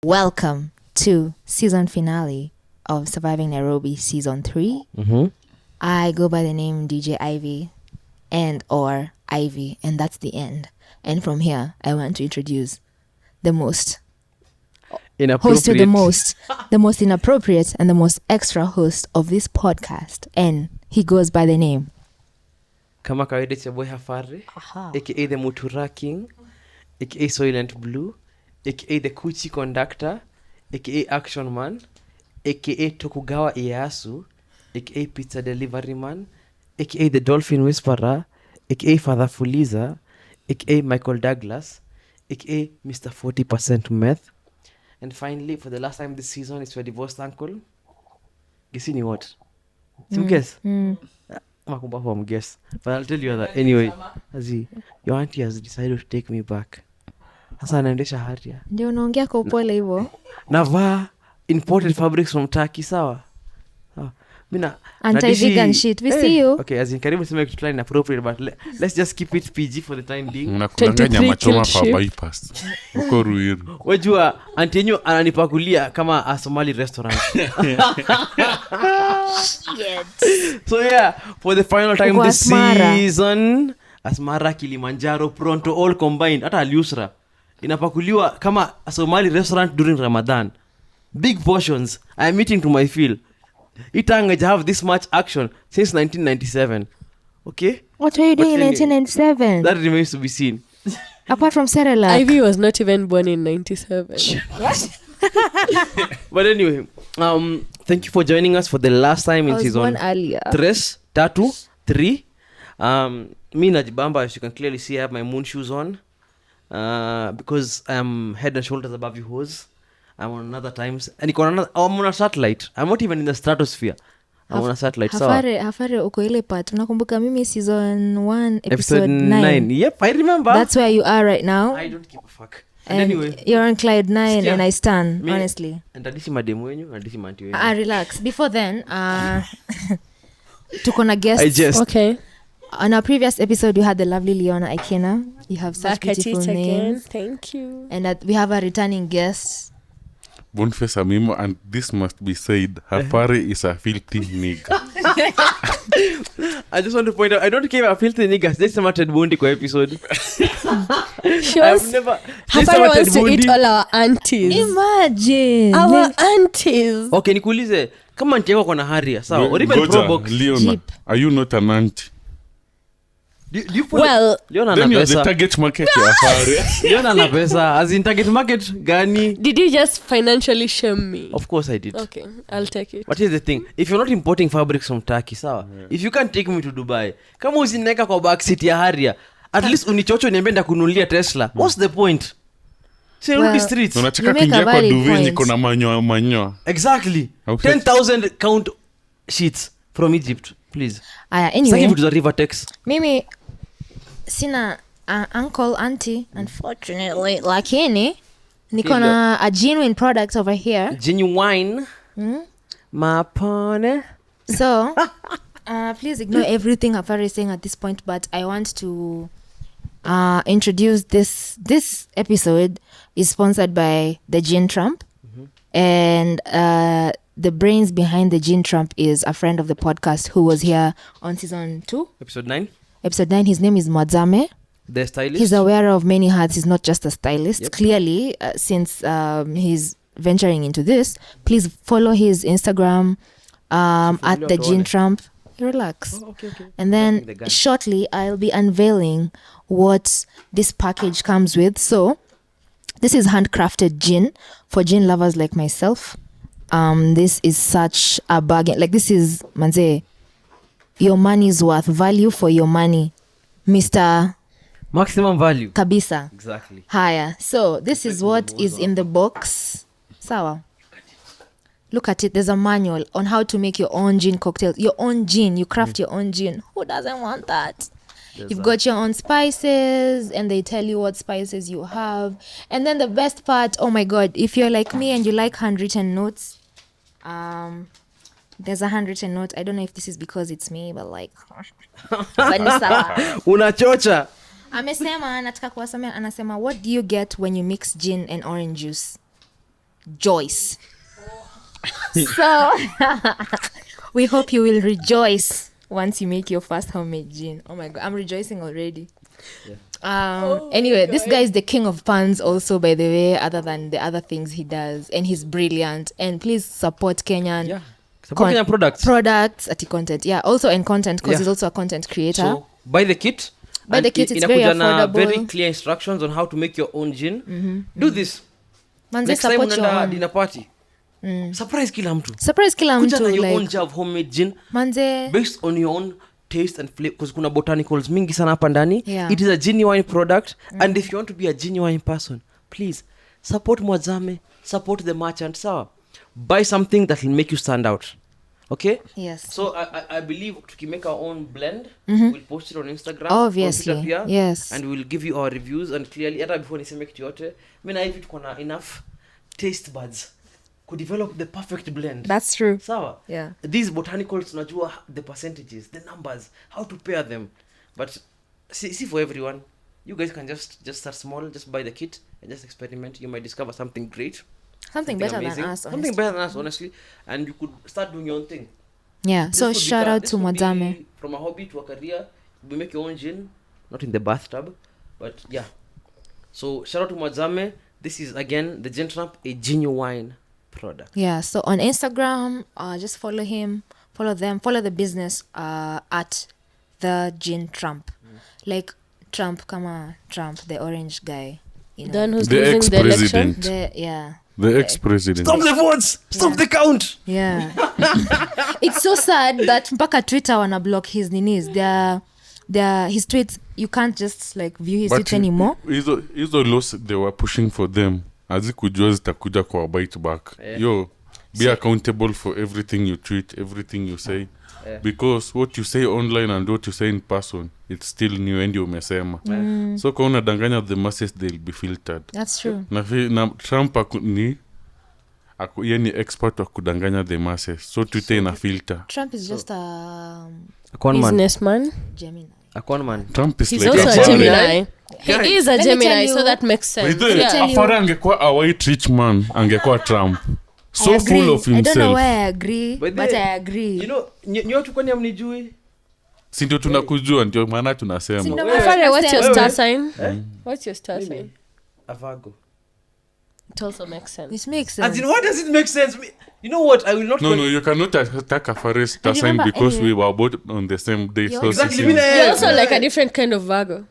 Welcome to season finale of Surviving Nairobi season 3. I go by the name DJ Ivy and or Ivy, and that's the end. And from here, I want to introduce the most host to the most inappropriate and the most extra host of this podcast, and he goes by the name kama kawaida cha boy Hafare, aka the Mutura King, aka Soylent Blue, aka the Kuchi Conductor, aka Action Man, aka Tokugawa Ieyasu, aka Pizza Delivery Man, aka the Dolphin Whisperer, aka Father Fuliza, aka Michael Douglas, aka Mr. 40% Meth. And finally, for the last time this season, it's your divorced uncle. Guessing what? Some guess? Guess. But I'll tell you that. Anyway, your auntie has decided to take me back. Sasa naendesha haria. Ndio unaongea kwa upole hivyo. Navaa imported fabrics from Turkey, sawa? Mina anti-vegan shit. We see you. Okay, as in karibu sema kitu fulani inappropriate, but let's just keep it PG for the time being. Unakudanganya machoma pa bypass. Uko Ruiru. Wajua auntie yenyu ananipakulia kama a Somali restaurant. Shit. So yeah, for the final time this season, Asmara, Kilimanjaro, Pronto, all combined, hata Al-Yusra inapakuliwa kama a Somali restaurant during Ramadan. Big portions. I am eating to my fill. Itanga have this much action since 1997. Okay? What were you doing in 1997? That remains to be seen. Apart from Cerelac. Ivy was not even born in 97. What? But anyway, thank you for joining us for the last time in season 3. Me najibamba, as you can clearly see, I have my moon shoes on. Because I am head and shoulders above you hoes. I'm on another times. And I'm on a satellite. I'm not even in the stratosphere. I'm on a satellite. Hafare uko ile part. Unakumbuka mimi season 1 episode 9. Yep, I remember. That's where you are right now. I don't give a fuck. And anyway, you're on Clyde 9 and I stand, honestly. And adisi mademu wenyu, adisi manti wenyu. Relax. Before then, tuko na guests. I just. Okay. On our previous episode, we had the lovely Leona Ekina. You have such beautiful names. Again. Thank you. And we have a returning guest. Bonie Amimo, and this must be said, Hafare is a filthy nigga. I just want to point out, I don't care about filthy niggas. They started Bonie kwa episode. I've never. Hafare wants to eat all our aunties. Imagine. Our aunties. Okay, nikuulize, kama auntie yako na haria, sawa? Or even Probox. Leona, Jeep. are you not an auntie? Do you follow? Well, Leona Then na you're the pesa. target market ya Hafare. Leona na pesa. As in target market gani? did you just financially shame me? Of course I did. Okay, I'll take it. But here's the thing. If you're not importing fabrics from Turkey, sawa? If you can't take me to Dubai, kama usineka kwa backseat ya haria, at least unichocho niambie ndakununulia Tesla. What's the point? Say rudi streets. Unacheka You make kingia a kwa valid duve point. niko na manyoa. Exactly. Okay. 10,000 count sheets from Egypt, please. Anyway, Sasa vitu za Rivertex. mimi sina uncle, auntie, unfortunately, lakini niko na a genuine product over here. Genuine. Mapone. So, please ignore everything Hafare is saying at this point, but I want to introduce this episode is sponsored by the Gin Trump. And the brains behind the Gin Trump is a friend of the podcast who was here on season 2. Episode 9. Episode 9, his name is Mwadzame. The stylist. He's aware of many hats. He's not just a stylist. Yep. Clearly, since he's venturing into this, please follow his Instagram at the Gin Trump. Relax. Oh, okay. And then shortly, I'll be unveiling what this package comes with. So, this is handcrafted gin for gin lovers like myself. This is such a bargain. Like, this is, manze, your money's worth, value for your money, Mr. Maximum value. Kabisa. Exactly. Higher. So this is what is in the box. Sawa. Look at it. There's a manual on how to make your own gin cocktail. Your own gin. You craft your own gin. Who doesn't want that? You've got your own spices and they tell you what spices you have. And then the best part, oh my God, if you're like me and you like handwritten notes, there's a handwritten note. I don't know if this is because it's me, but like but ni sawa. Unachocha. Amesema anataka kuwasomea, anasema what do you get when you mix gin and orange juice? Joyce. So we hope you will rejoice once you make your first homemade gin. Oh my god, I'm rejoicing already. Anyway, this guy is the king of puns also, by the way, other than the other things he does, and he's brilliant. And please support Kenyan Support Kenyan products at content. Yeah, also in content, because Yeah. he's also a content creator. So buy the kit. Buy the kit, it's very inakuja na affordable. very clear instructions on how to make your own gin. Do this. Manze, Next time support your unaenda own. dinner party. Surprise kila mtu. Surprise kila Kuja mtu, na your like, own jar of homemade gin manze, based on your own taste and flavor, because kuna botanicals mingi sana hapa ndani. Yeah. It is a genuine product, and if you want to be a genuine person, please support Mwazame, support the merchant. Sawa, buy something that will make you stand out. Okay. yes. So I believe to make our own blend, we'll post it on Instagram, Obviously, on Twitter pia, yes. and we'll give you our reviews. And clearly, hata before niseme kitu yote, mimi na hivi tuko na enough taste buds to develop the perfect blend. That's true. Sawa. Yeah. These botanicals tunajua the percentages, the numbers, how to pair them. But see for everyone, you guys can just start small, just buy the kit and just experiment. You might discover something great. Something better amazing, than us, something honestly. better than us, honestly, and you could start doing your own thing. Yeah, so This could shout out this to could be Mwazame. from a hobby to a career. We make your own gin, not in the bathtub, but yeah. So shout out to Mwazame. This is again the Gin Trump, a genuine product. Yeah, so on Instagram, just follow him, follow them, follow the business at the Gin Trump. Like Trump, kama Trump, the orange guy. You know. The one who's The losing the election. ex-president. The The ex-president. Stop the votes! Stop the count! yeah. It's so sad that mpaka Twitter wana block his ninis. His tweets, you can't just like view his tweets anymore. hizo laws they were pushing for them hazikujua zitakuja kwa bite back. Yo, be accountable for everything you tweet, everything you say. Because what you say online and what you say in person, it's still new and umesema. So kwa unadanganya the masses, they'll be filtered. That's true. Na Trump yeye ni expert wa kudanganya the masses. So Twitter ina filter. Trump is just a Businessman. Gemini. A con man. Trump is He's like also a Hafare. Gemini. He is a Let me Gemini, tell so you- that makes sense. By the way, tell you- Hafare angekuwa a white rich man, angekuwa Trump. So I agree. full of I don't know himself. why I agree, But but then, I agree. You know, nyote kwani amnijui? Si ndio tunakujua, ndio maana tunasema. Si ndio Wewe- Hafare, what's your Wewe- star sign? Eh? What's your star sign? Mimi, a Virgo. It also makes sense. This makes As sense. in, what does it make sense? You know what? I will not. No, you cannot attack Hafare's star sign remember, because anyway, we were both on the same day. You're So Exactly. she Mimi seems- na- You're also like a different kind of Virgo.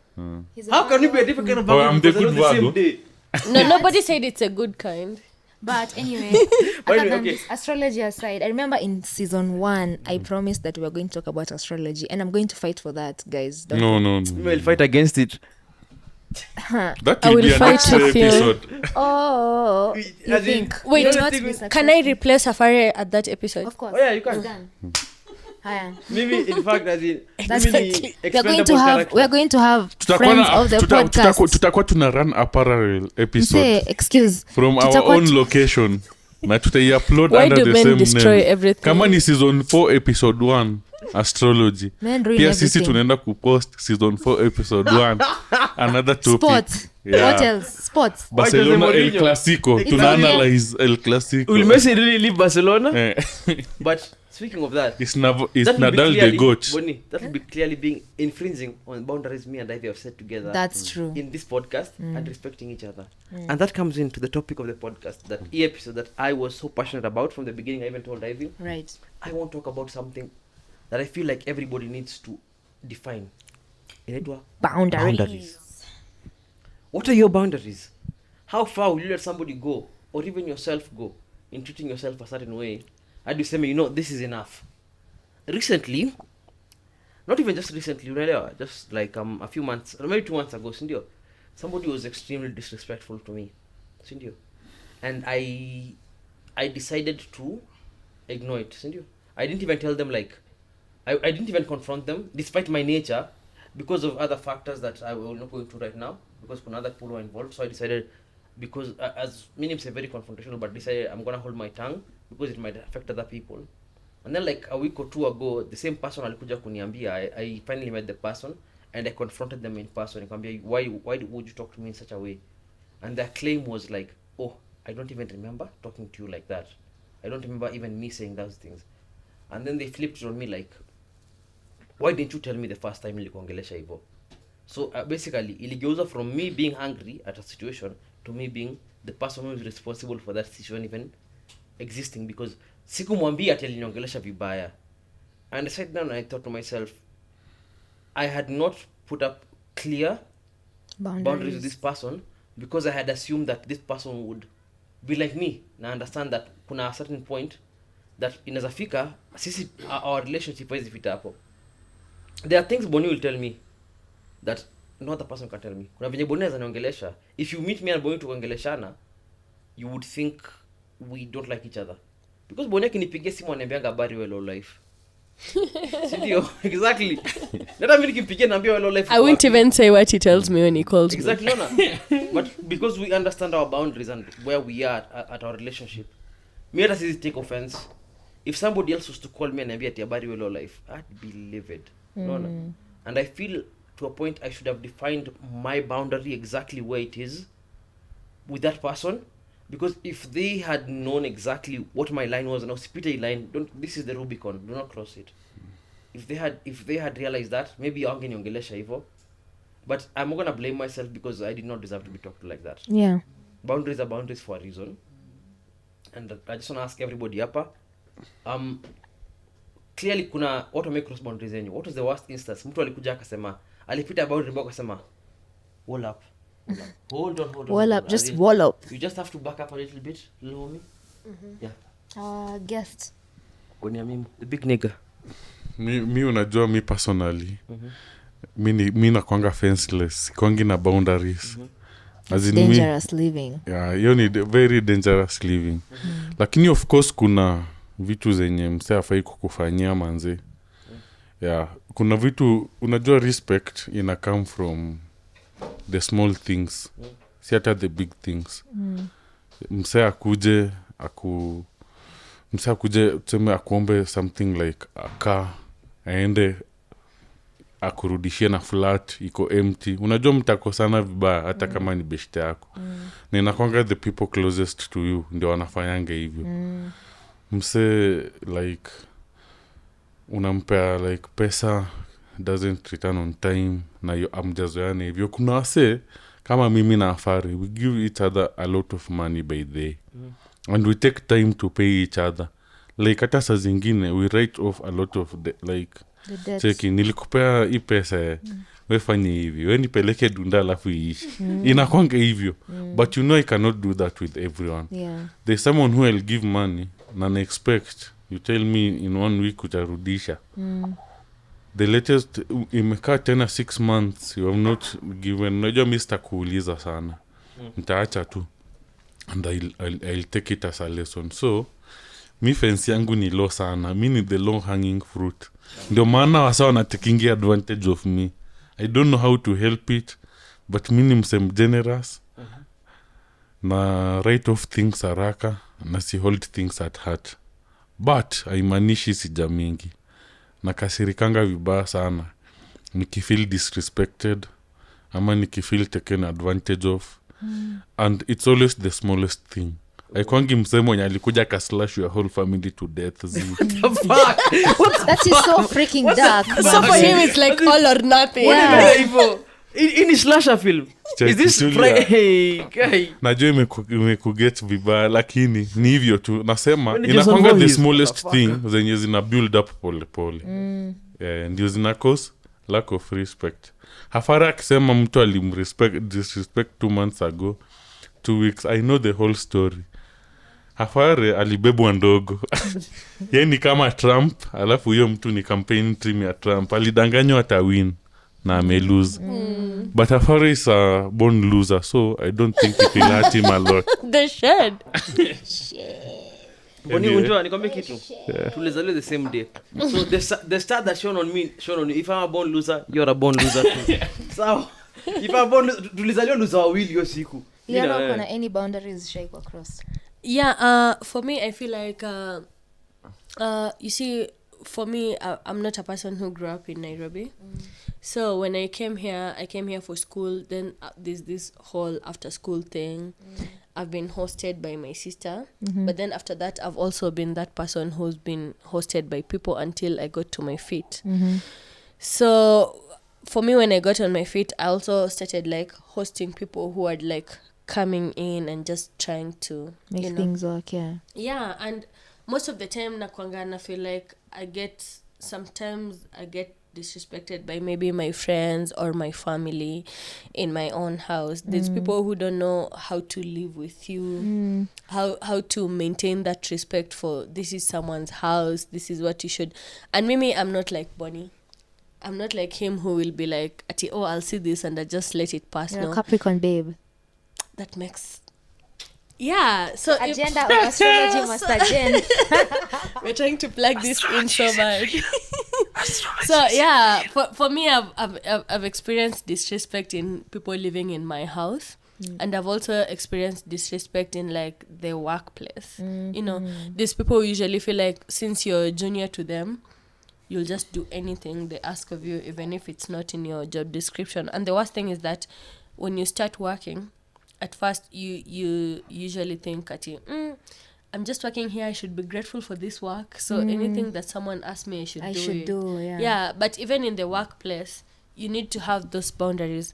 He's a How can you be a different kind of Oh, Virgo? I'm the because good they're not the Virgo. same day? No, nobody said it's a good kind. But anyway, But other anyway, than okay. this, astrology aside, I remember in season 1, I promised that we were going to talk about astrology, and I'm going to fight for that, guys. Don't No. We will fight against it. That I will will be a fight next with you. episode. Oh, As you in- think? Wait, You know not the be thing- Can I replace Hafare at that episode? Of course. Oh, yeah, you can. You can. Haya. Maybe in fact, as in, That's mimi ni we are expendable going to have character. we are going to have Tutakuwa friends na- of the tuta- podcast. tutakuwa tuna run a parallel episode Say, excuse. from our tutakuwa own location na tutai-upload Why under do the men same destroy name. everything? Kama ni season 4 episode 1 astrology, Men ruin pia sisi everything. tunaenda kupost season 4 episode 1 another topic. Sports. Yeah. What else? Sports. Barcelona Jose El Mourinho. Clasico. Exactly. Tuna-analyze El Clasico. Will Messi really leave Barcelona? Eh, But speaking of that, it's that will be Nadal the clearly- goat. Bonnie, that will be clearly being infringing on boundaries me and Ivy have set together That's true. in this podcast and respecting each other. And that comes into the topic of the podcast, that episode that I was so passionate about from the beginning. I even told Ivy, Right. I want to talk about something that I feel like everybody needs to define. Inaitwa Boundaries. What are your boundaries? How far will you let somebody go, or even yourself go, in treating yourself a certain way? Hadi useme, you know, this is enough. Recently, not even just recently, unaelewa, just like a few months, or maybe 2 months ago, sindio, somebody was extremely disrespectful to me, sindio, and I decided to ignore it, sindio. I didn't even tell them, like, I didn't even confront them, despite my nature, because of other factors that I will not go into right now, because kuna other people were involved. So I decided, because as Minim say, very confrontational, but decided I'm gonna hold my tongue because it might affect other people. And then like a week or 2 ago, the same person alikuja kuniambia, I finally met the person and I confronted them in person. Nikamwambia, why would you talk to me in such a way? And their claim was like, oh, I don't even remember talking to you like that. I don't remember even me saying those things. And then they flipped it on me like, why didn't you tell me the first time nilikuongelesha hivyo? So basically, iligeuza from me being angry at a situation to me being the person who is responsible for that situation even existing, because sikumwambia ati aliniongelesha vibaya. And I sat down and I thought to myself, I had not put up clear boundaries with this person because I had assumed that this person would be like me. Na understand that kuna a certain point that inaweza fika sisi our relationship haiwezi fita hapo. There are things Bonie will tell me that no other person can tell me. Kuna venye Bonie ananiongelesha, if you meet me and Bonie tuongeleshana, you would think we don't like each other, because Bonie akinipigia simu ananiambianga habari wewe low life. Sindio? Exactly. Let me nikimpigia naambia wewe low life. I won't even say what he tells me when he calls exactly, me. Exactly. But because we understand our boundaries and where we are at our relationship, me hata sisi take offense. If somebody else was to call me and niambia ati habari wewe low life, I'd be livid. No. And I feel to a point I should have defined my boundary exactly where it is with that person, because if they had known exactly what my line was, and usipite line, this is the Rubicon, do not cross it. If they had realized that, maybe wangeniongelesha hivyo. But I'm not gonna blame myself because I did not deserve to be talked to like that. Yeah. Boundaries are boundaries for a reason. And I just want to ask everybody hapa, clearly kuna watu wame cross boundaries zenyu. What was the worst instance? Mtu alikuja akasema, alipita boundary mbao akasema, wall up. Hold on. Wall up, just wall up. You just have to back up a little bit, little homie. Yeah. Guest. Bonie Amimo, the big nigga. Mi unajua mi personally. Mi nakwanga fenceless. Kwangi na boundaries. As in dangerous living. Yeah, hiyo ni very dangerous living. Lakini of course kuna vitu zenye mse hafai kukufanyia manze. Yeah, kuna vitu unajua respect ina come from the small things. Si hata the big things. Mse akuje tuseme akuombe something like a car, aende akurudishie na flat iko empty. Unajua mtakosana vibaya hata kama ni beshte yako. Na inakwanga the people closest to you ndio wanafanyanga hivyo. Mse like unampea like pesa doesn't return on time na amjazoeane hivyo. Kuna wase kama mimi na Hafare, we give each other a lot of money by day. And we take time to pay each other. Like hata saa zingine we write off a lot of cheki nilikupea hii pesa we fanye hivi, we nipeleke dunda alafu iishi. Inakwanga hivyo. But you know I cannot do that with everyone. There's someone who will give money na na expect you tell me in 1 week utarudisha. The latest imekaa tena 6 months you have not given. Unajua mimi sitakuuliza sana. Nitaacha tu. And I'll take it as a lesson. So mi fence yangu ni low sana. Mi ni the low hanging fruit. Ndio maana wasa wanatekingi advantage of me. I don't know how to help it, but mi ni msem generous. Na write off things haraka na si hold things at heart. But haimanishi sija mingi. Nakasirikanga vibaya sana nikifeel disrespected ama nikifeel taken advantage of. And it's always the smallest thing. Aikwangi msemo mwenye alikuja kaslash your whole family to death. What the fuck? That is so freaking dark. So for him it's like all or nothing. Yeah. In slasher film. Is this guy? Najua imekuget vibaya lakini ni hivyo tu. Nasema inakwanga the smallest thing zenye zina build up pole pole. Ndio zina cause lack of respect. Hafare akisema mtu disrespect 2 months ago, 2 weeks, I know the whole story. Hafare alibebwa ndogo. Yeye ni kama Trump, alafu huyo mtu ni campaign team ya Trump. Alidanganywa atawin na amelose. But Hafare is a born loser, so I don't think it will hurt him a lot. The shed. Bonie unjua nikwambie kitu. Tulizaliwa the same day. So the star that shown on you. If I'm a born loser, you're a born loser too. So if I'm born tulizaliwa loser wawili hiyo siku. You're not gonna any boundaries shake across. Yeah, for me I feel like you see, for me I'm not a person who grew up in Nairobi. So when I came here for school. Then there's this whole after school thing. I've been hosted by my sister, but then after that I've also been that person who's been hosted by people until I got to my feet. So for me, when I got on my feet, I also started like hosting people who are like coming in and just trying to Make things work. Yeah, and most of the time nakwanga feel like sometimes I get disrespected by maybe my friends or my family in my own house. There's people who don't know how to live with you, how to maintain that respect for this is someone's house, this is what you should. And maybe I'm not like Bonie. I'm not like him who will be like, I'll see this and I just let it pass. You're no, a Capricorn babe. that makes... Yeah, so Agenda of astrology must agenda. we're trying to plug this in so much. So yeah, for me, I've experienced disrespect in people living in my house, and I've also experienced disrespect in like the workplace. You know, these people usually feel like since you're junior to them, you'll just do anything they ask of you, even if it's not in your job description. And the worst thing is that when you start working, at first you usually think I'm just working here, I should be grateful for this work, so anything that someone asks me I should do. Yeah, but even in the workplace you need to have those boundaries.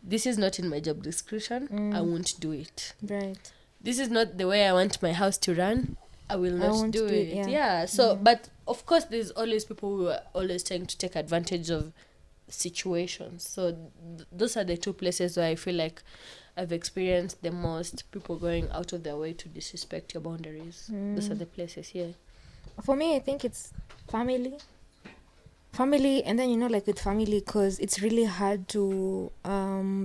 This is not in my job description, I won't do it. Right. This is not the way I want my house to run, I will not do it. Yeah. So but of course there's always people who are always trying to take advantage of situations. So those are the two places where I feel like I've experienced the most people going out of their way to disrespect your boundaries. Those are the places here. For me, I think it's family. And then, like with family, because it's really hard to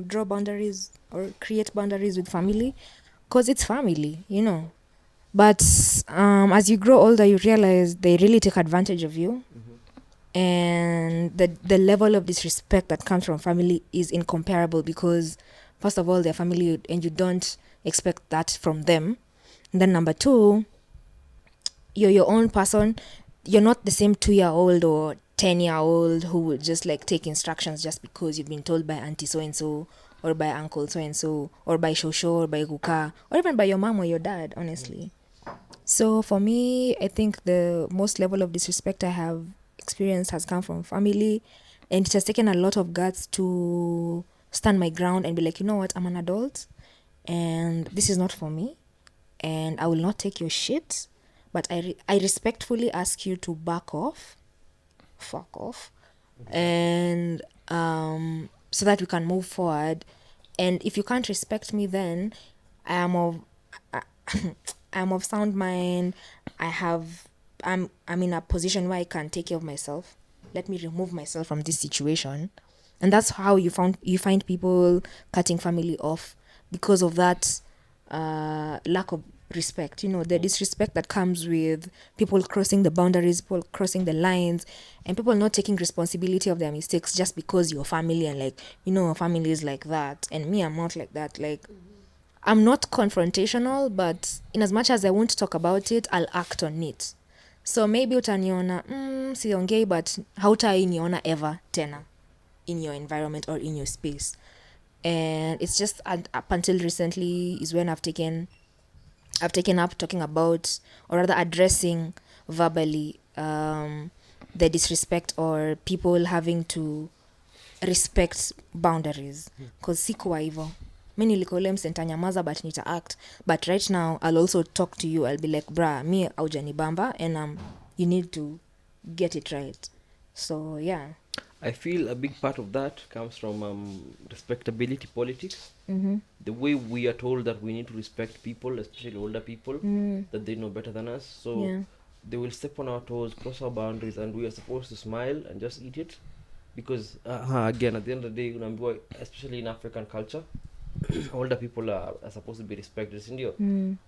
draw boundaries or create boundaries with family, because it's family, But as you grow older, you realize they really take advantage of you. And the level of disrespect that comes from family is incomparable, because first of all, they're family and you don't expect that from them. And then number two, you're your own person. You're not the same 2-year-old or 10-year-old who would just like take instructions just because you've been told by auntie so-and-so or by uncle so-and-so or by shosho or by kuka or even by your mom or your dad, honestly. So for me, I think the most level of disrespect I have experienced has come from family, and it has taken a lot of guts to stand my ground and be like, you know what, I'm an adult and this is not for me and I will not take your shit, but I respectfully ask you to fuck off, and so that we can move forward. And if you can't respect me, then I'm of sound mind. I'm in a position where I can take care of myself. Let me remove myself from this situation. And that's how you find people cutting family off, because of that lack of respect. The disrespect that comes with people crossing the boundaries, people crossing the lines, and people not taking responsibility of their mistakes just because you're family and like, family is like that. And me, I'm not like that. Like, I'm not confrontational, but in as much as I won't talk about it, I'll act on it. So maybe utaniona siongei, but hautaniona ever tena in your environment or in your space. And it's just up until recently is when I've taken up talking about, or rather addressing verbally, the disrespect or people having to respect boundaries, because sikuwa hivyo. Mimi nilikole msentanyamaza but nita act, but right now I'll also talk to you. I'll be like, bruh, me aujanibamba, and you need to get it right. So yeah, I feel a big part of that comes from respectability politics. The way we are told that we need to respect people, especially older people, that they know better than us. So they will step on our toes, cross our boundaries, and we are supposed to smile and just eat it. Because, again, at the end of the day, especially in African culture, older people are supposed to be respected.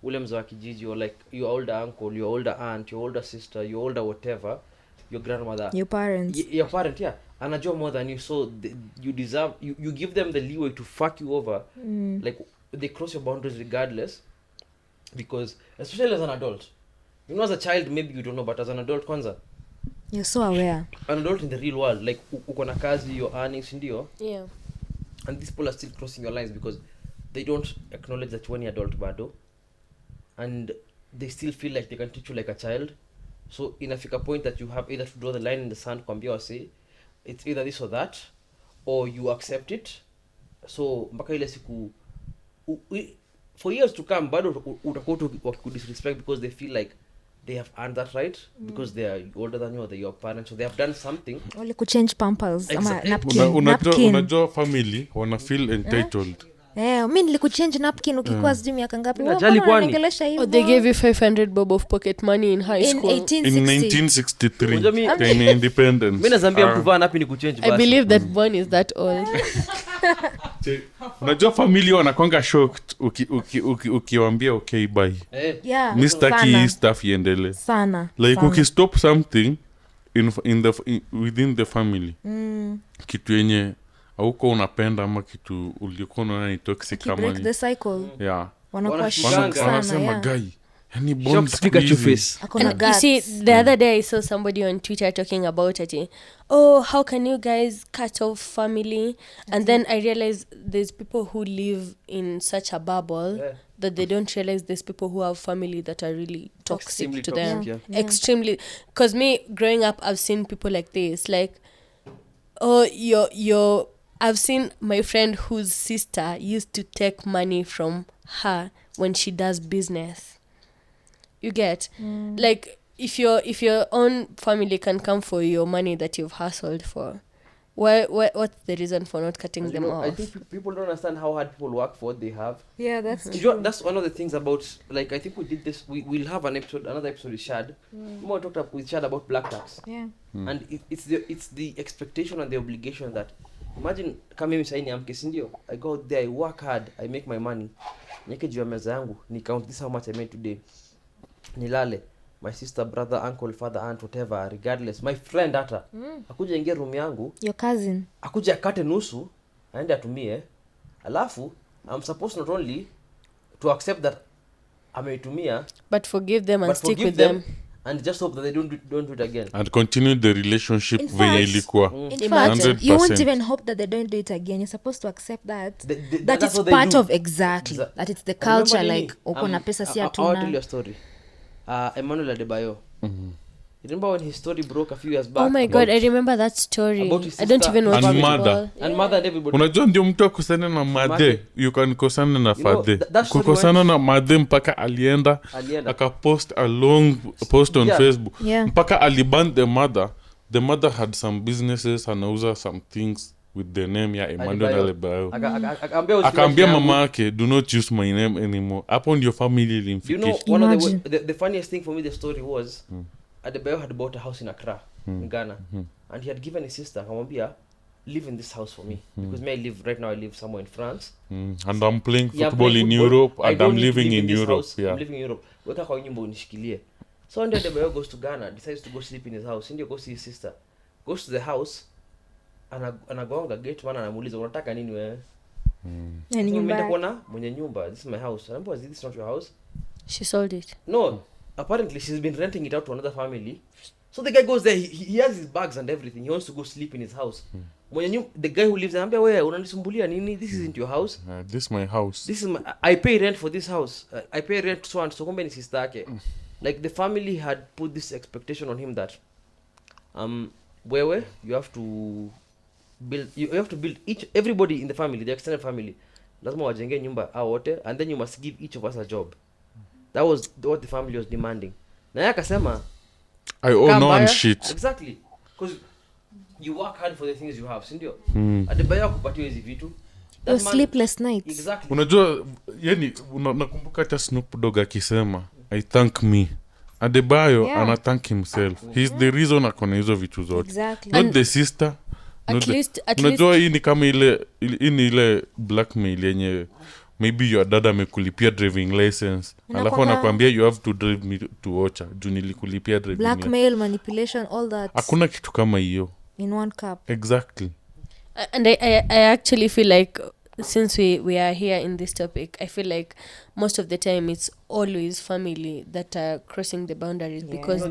Ule mzee wa kijiji, you're like your older uncle, your older aunt, your older sister, your older whatever, your grandmother, your parents, your parent, yeah, anajua more than you, so you deserve, you give them the leeway to fuck you over. Like, they cross your boundaries regardless, because especially as an adult, as a child maybe you don't know, but as an adult kwanza, you're so aware. An adult in the real world, like uko na kazi, your earnings, ndio, yeah, and these people are still crossing your lines because they don't acknowledge that when you're adult bado, and they still feel like they can teach you like a child. So inafika point that you have either to draw the line in the sand, kwambia wase it's either this or that, or you accept it. So mpaka ile siku for years to come bado utakuwa wakikudisrespect because they feel like they have earned that right because they are older than you or they're your parents, so they have done something. Wale kuchange pampers ama unajua family wana feel entitled. Mi nilikuchange napkin ukikuwa sijui miaka ngapi. Unaongelesha hivyo. They gave you 500 bob of pocket money in high school. In 1963 in independence. Mimi nazambia kuvaa napkin kuchange basi. I believe that Bonie is that old. Unajua family wanakwanga shocked ukiwaambia okay bye. Mr. Key stuff iendelee. Sana. Like ukistop something within the family. Kitu yenye auko unapenda ama kitu ulikuwa unaona ni toxic kama break the cycle. Wanakuwa shocked sana. Wanasema guy. Yani bonds speak at your face. You see, the other day I saw somebody on Twitter talking about it. Oh, how can you guys cut off family? And then I realized there's people who live in such a bubble that they don't realize there's people who have family that are really toxic to them. Extremely. Because me, growing up, I've seen people like this. Like, oh, I've seen my friend whose sister used to take money from her when she does business. You get? Like, if your own family can come for your money that you've hustled for, what's the reason for not cutting them off? I think people don't understand how hard people work for what they have. Yeah, that's that's one of the things about, like, I think we did this, we'll have another episode with Shad. We talked with Shad about black tax. And it's the expectation and the obligation that, imagine kama mimi saini amke sindio, I go out there, I work hard, I make my money, niweke juu ya meza yangu, ni count this how much I made today, nilale, my sister, brother, uncle, father, aunt, whatever, regardless, my friend hata akuja ingia room yangu, your cousin akuja akate nusu aende atumie, alafu I'm supposed not only to accept that ameitumia, but forgive them and stick with them and just hope that they don't do it again and continue the relationship venye ilikuwa. In fact, you won't even hope that they don't do it again. You're supposed to accept that that it's part of that it's the culture. Like uko na pesa si atuna. I'll tell you a story. Emmanuel Adebayo, you remember when his story broke a few years back? Oh my god, I remember that story. I don't even know and mother and mother and everybody. Unajua ndio mtu akosana na madhe, you can kosana na father. Kukosana na madhe mpaka alienda akapost a long post on Facebook. Mpaka aliban the mother had some businesses, anauza some things with the name ya Emmanuel Adebayo. Akaambia mama yake, do not use my name anymore. Upon your family limfikisha. You know, one of the funniest thing for me, the story was Adebayo had bought a house in Accra, in Ghana, and he had given his sister, akamwambia, live in this house for me, because me I live somewhere in France, and I'm playing football in Europe, and I'm living in Europe. I'm living in Europe. Weka kwa nyumba unishikilie. So one day Adebayo goes to Ghana, decides to go sleep in his house. Ndio go see his sister. Goes to the house, anagonga gate, man anamuuliza unataka nini wewe? Nimeenda kuona mwenye nyumba, this is my house. Anaambia, is this not your house? She sold it. No, apparently she's been renting it out to another family. So the guy goes there, he has his bags and everything, he wants to go sleep in his house. Mwenye the guy who lives there anambia, wewe unanisumbulia nini? This isn't your house. This is my house. This is I pay rent for this house. I pay rent so and so, kumbe ni sister yake. Like the family had put this expectation on him that wewe you have to build everybody in the family, the extended family, lazima wajenge nyumba wote, and then you must give each of us a job. That was what the family was demanding. Na yeye akasema, I owe no one shit. Exactly, because you work hard for the things you have, sindio? Adebayo kupatia hizi vitu, sleepless nights. Exactly. Unajua yani nakumbuka hata Snoop Dogg akisema I thank me. Adebayo ana thank himself. He's the reason akona hizo vitu zote. Exactly. Not the sister. At least unajua hii ni kama ile blackmail yenye maybe your dad amekulipia driving license, alafu anakuambia you have to drive me to Ocha juu nilikulipia driving blackmail, manipulation, all that. Hakuna kitu kama hiyo in one cup. Exactly. And I actually feel like since we are here in this topic, I feel like most of the time it's always family that are crossing the boundaries because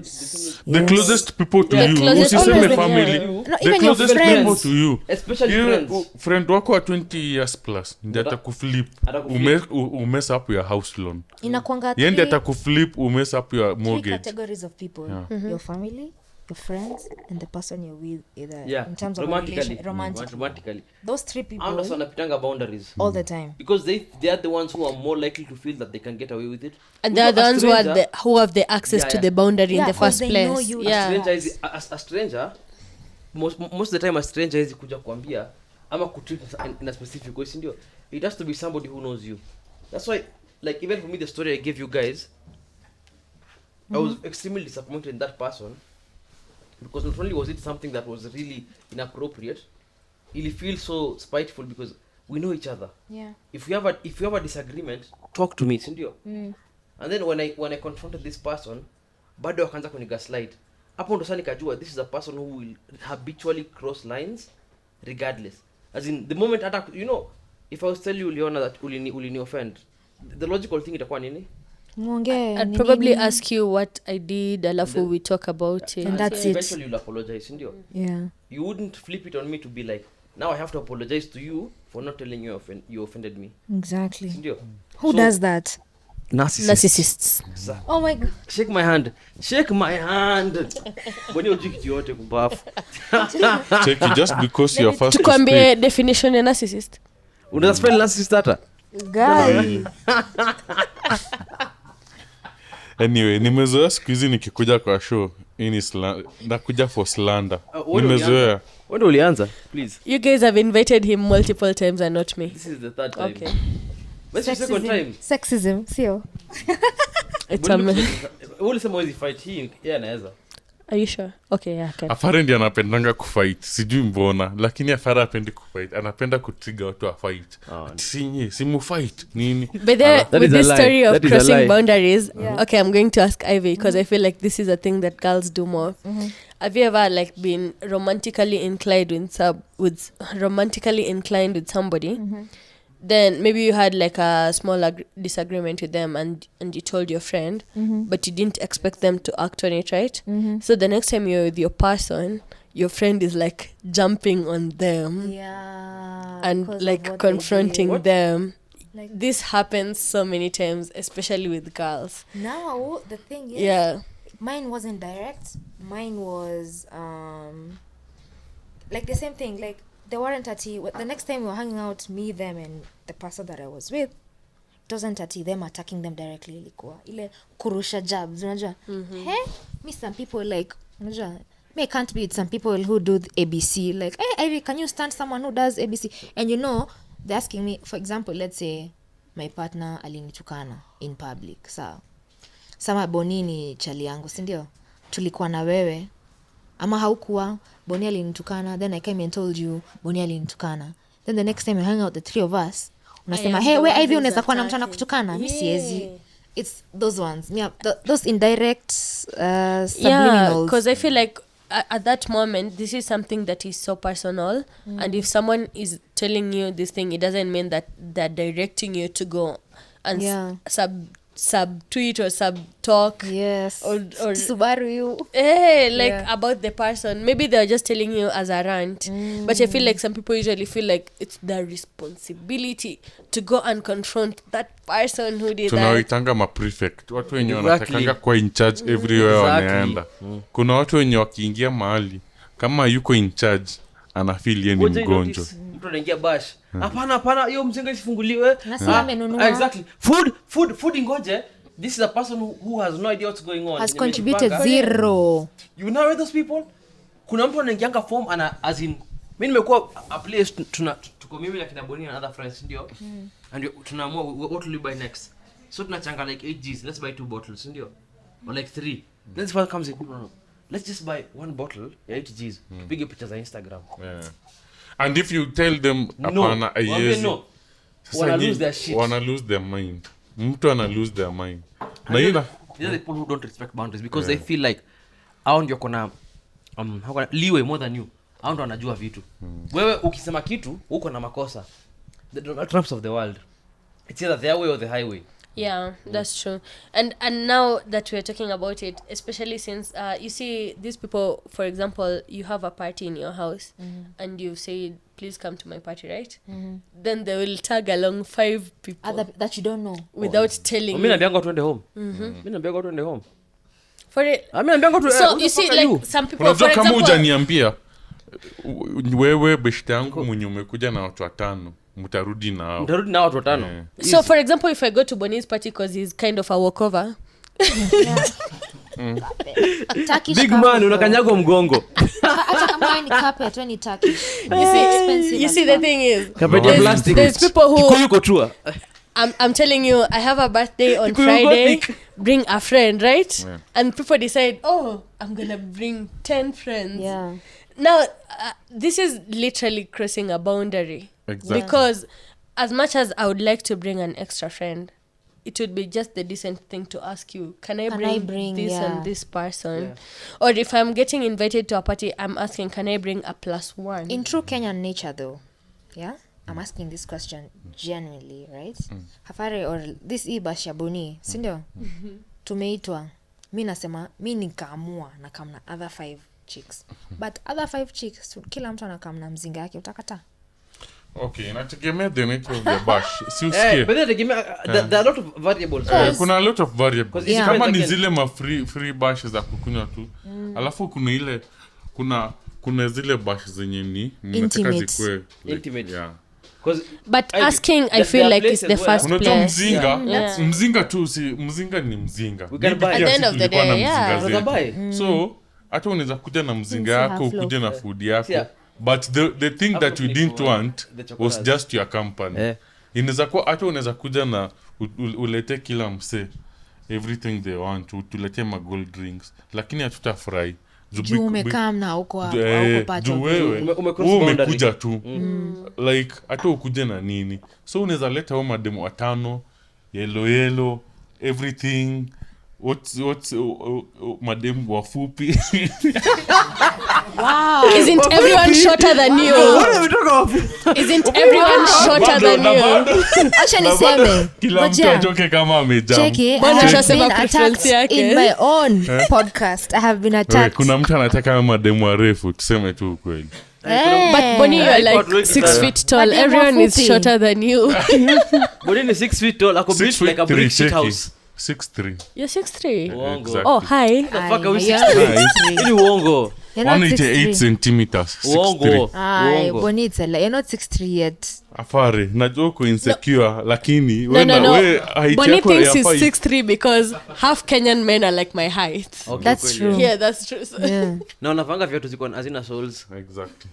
the closest people to Yeah. you, Closest usiseme people, family, No, the even your closest people friends. to you, Especially you friends. friend wako wa 20 years plus ndiye atakuflip umess up your house loan, Inakwanga yeye ndiye three atakuflip umess up your mortgage. categories of people. Your family, your friends, and the person you're with, either Yeah, in terms of romantically. romantically. Those three people I'm not wanapitanga boundaries all the time. because they are the ones who are more likely to feel that they can get away with it. and they're the ones who have the access to the boundary in the 'cause first they place. know you. A stranger most of the time a stranger is kuja kuambia ama kutreat in a specific way, ndio. It has to be somebody who knows you. That's why, like, even for me, the story I gave you guys, I was extremely disappointed in that person because not only was it something that was really inappropriate, it feels so spiteful because we know each other. Yeah. If you have a disagreement, talk to me, sindio. And then when I confronted this person, bado akaanza kuni gaslight. Hapo ndo sasa nikajua this is a person who will habitually cross lines regardless. As in the moment hata, you know, if I was tell you Leona that ulini offend, the logical thing itakuwa nini? I'd probably ask you what I did, alafu we talk about it. And that's it. Eventually you'll apologize, sindio. Yeah. You wouldn't flip it on me to be like, now I have to apologize to you for not telling you you offended me. Exactly. Sindio. Who does that? Narcissists. Oh my god. Shake my hand. Boni ujui kitu yote kubafu. Check it, just because you're first to Tukwambie speak. definition ya narcissist. Unaweza spell narcissist hata? Guy. Anyway, nimezoea siku hizi nikikuja kwa show ini nakuja for slander. Nimezoea. When ulianza, please. You guys have invited him multiple times and not me. This is the third time. Okay. What's your second time? Sexism, sio? It's Ulisema wezi fight hii, yeye anaweza. Are you sure? Okay, yeah, okay. Hafare ndiye anapendanga kufight, sijui mbona, lakini Hafare hapendi kufight, anapenda kutrigger watu wa fight. Simu fight nini? But there, with this story of That is a crossing lie. boundaries, okay, I'm going to ask Ivy because I feel like this is a thing that girls do more. Have you ever like been romantically inclined with somebody? Then maybe you had like a small disagreement with them and you told your friend, but you didn't expect them to act on it, right? So the next time you're with your person, your friend is like jumping on them and like confronting them. Like, this happens so many times, especially with girls. now the thing is, mine wasn't direct. Mine was like the same thing. Like, they weren't the next time we were hanging out, me, them, and the person that I was with, it wasn't them attacking them directly. Ilikuwa ile kurusha jabs, unajua. Me, some people like, unajua, me, I can't be with some people who do the ABC. Like, hey, Ivy, can you stand someone who does ABC? And you know, they're asking me, for example, let's say my partner alinitukana in public. Sama Bonie ni chali yangu, si ndio? Tulikuwa na wewe ama haukuwa, Bonie alinitukana, then I came and told you Bonie alinitukana. Then the next time you hang out the three of us, unasema, hey, we Ivy unaweza kuwa na mtu anakutukana? Mimi siwezi. It's those ones. Yeah, those indirect subliminals. Yeah, because I feel like at that moment, this is something that is so personal. And if someone is telling you this thing, it doesn't mean that they're directing you to go and sub-tweet or sub-talk. Yes. Or Subaru you. About the person. Maybe they're just telling you as a rant. But I feel like some people usually feel like it's their responsibility to go and confront that person who did that. Tunawaitanga ma-prefect. Watu wenye wanatakanga kwa in charge everywhere wanaenda. Kuna watu wenye wakiingia mahali, kama yuko in charge, anafeel yeye ni mgonjwa. Mtu anaingia bash. Hapana, hiyo mzinga isifunguliwe. Exactly. Food ingoje. This is a person who has no idea what's going on. Has contributed zero. You know those people? Kuna mtu anaingianga form as in, mimi nimekuwa a place tuko mimi na kina Bonie and other friends ndio. And tunaamua what will we buy next. So tunachanga like 8 Gs. Let's buy 2 bottles ndio. Or like 3. Then this one comes in. No. Let's just buy 1 bottle ya 8 Gs. Tupige picha za Instagram. Yeah. And if you tell them hapana ayezi, wanna lose their shit. Wanna lose their mind. Mtu ana lose their mind. Na these are the people who don't respect boundaries because they feel like hao ndio kona leeway more than you. Hao ndio wanajua vitu. Wewe ukisema kitu uko na makosa. the Donald Trumps of the world. It's either their way or the highway. Yeah, that's true. And now that we're talking about it, especially since you see these people, for example, you have a party in your house and you say, please come to my party, right? Then they will tag along 5 people that you don't know without telling Mimi you. naambia watu twende home. Mimi naambia watu twende home. For it. Mimi naambia watu So you see, like some people, for unajua kama example, hujaniambia wewe beshte yangu mwenye umekuja na watu 5 mtarudi nao watu 5. so for example, if I go to Bonnie's party because he's kind of a walkover, Big man unakanyagwa mgongo. hata kama ni carpet when it Turkish. you see the thing is, Carpet ya plastic. there's people who Kikuyu kotua. I'm telling you, I have a birthday on Kikuyu Friday. gothic. Bring a friend, right? Yeah. And people decide, oh, I'm gonna bring 10 friends. Yeah. Now, this is literally crossing a boundary. Exactly. Because as much as I would like to bring an extra friend, it would be just the decent thing to ask you, can I bring this and this person? Yeah. Or if I'm getting invited to a party, I'm asking, can I bring a +1? In true Kenyan nature though, yeah, I'm asking this question genuinely, right? Hafare or this Ibasha Bonie, sindio? Tumeitwa, mi nasema, mi nikaamua na kamna other 5 chicks. But other 5 chicks, kila mtu anakamna mzinga yake, utakata? Okay, inategemea the nature of the bash. Si usikie. But there are a lot of variables. Kuna a lot of variables. Yeah. Kama ni zile ma free bash za kukunywa tu. Alafu kuna ile kuna zile bash zenye ni nataka zikuwe Intimate. Yeah. But asking, I feel like it's the first Unajua place. mzinga, Yeah. mzinga tu si mzinga ni mzinga. We can Maybe buy. pia At the end sisi of the tulikuwa na day, yeah. mzinga zetu. Unaweza buy. So hata unaweza kuja na mzinga Since you yako have ukuje na flow. food yako. Yeah. But the thing that we didn't want The chocolate. was just your company. Inaweza kuwa hata unaweza kuja na ulete kila mse everything they want, tulete ma gold drinks, lakini hatutafurahi Juu umekaa na huko pato. wewe Umecross boundary. umekuja tu like hata ukuje na nini, so unaweza leta hao mademo 5 yellow everything. What's mademu wafupi. Wow. Isn't everyone shorter than you? What are we talking about? Isn't everyone shorter than you? Acha niseme. Kila mtu Ngoja. achoke kama amejam. Check it. Bwana I have ashasema been preference attacked yake. in my own podcast. I have been attacked. Kuna mtu anataka mademu warefu, tuseme tu ukweli. Hey. But Bonnie, you're Hey. like 6 feet tall. But they're Everyone is wafupi. shorter than you. Bonnie is 6 feet tall. Ako built like a brick shit house. 6'3". You're 6'3". Uongo. Exactly. Oh, hi. The fuck are we You're 6'3"? not 6'3". Ini uongo. You're not 188 6'3". centimeters. 6'3". Uongo. Ay, Uongo. Bonnie, you're not 6'3" yet. Afare, najua uko insecure, lakini No. height Bonnie yako thinks he's yafai. 6'3" because half Kenyan men are like my height. Okay, That's kweli. true. Yeah, that's true. So- Yeah. Na unavanga viatu ziko hazina soles. Exactly.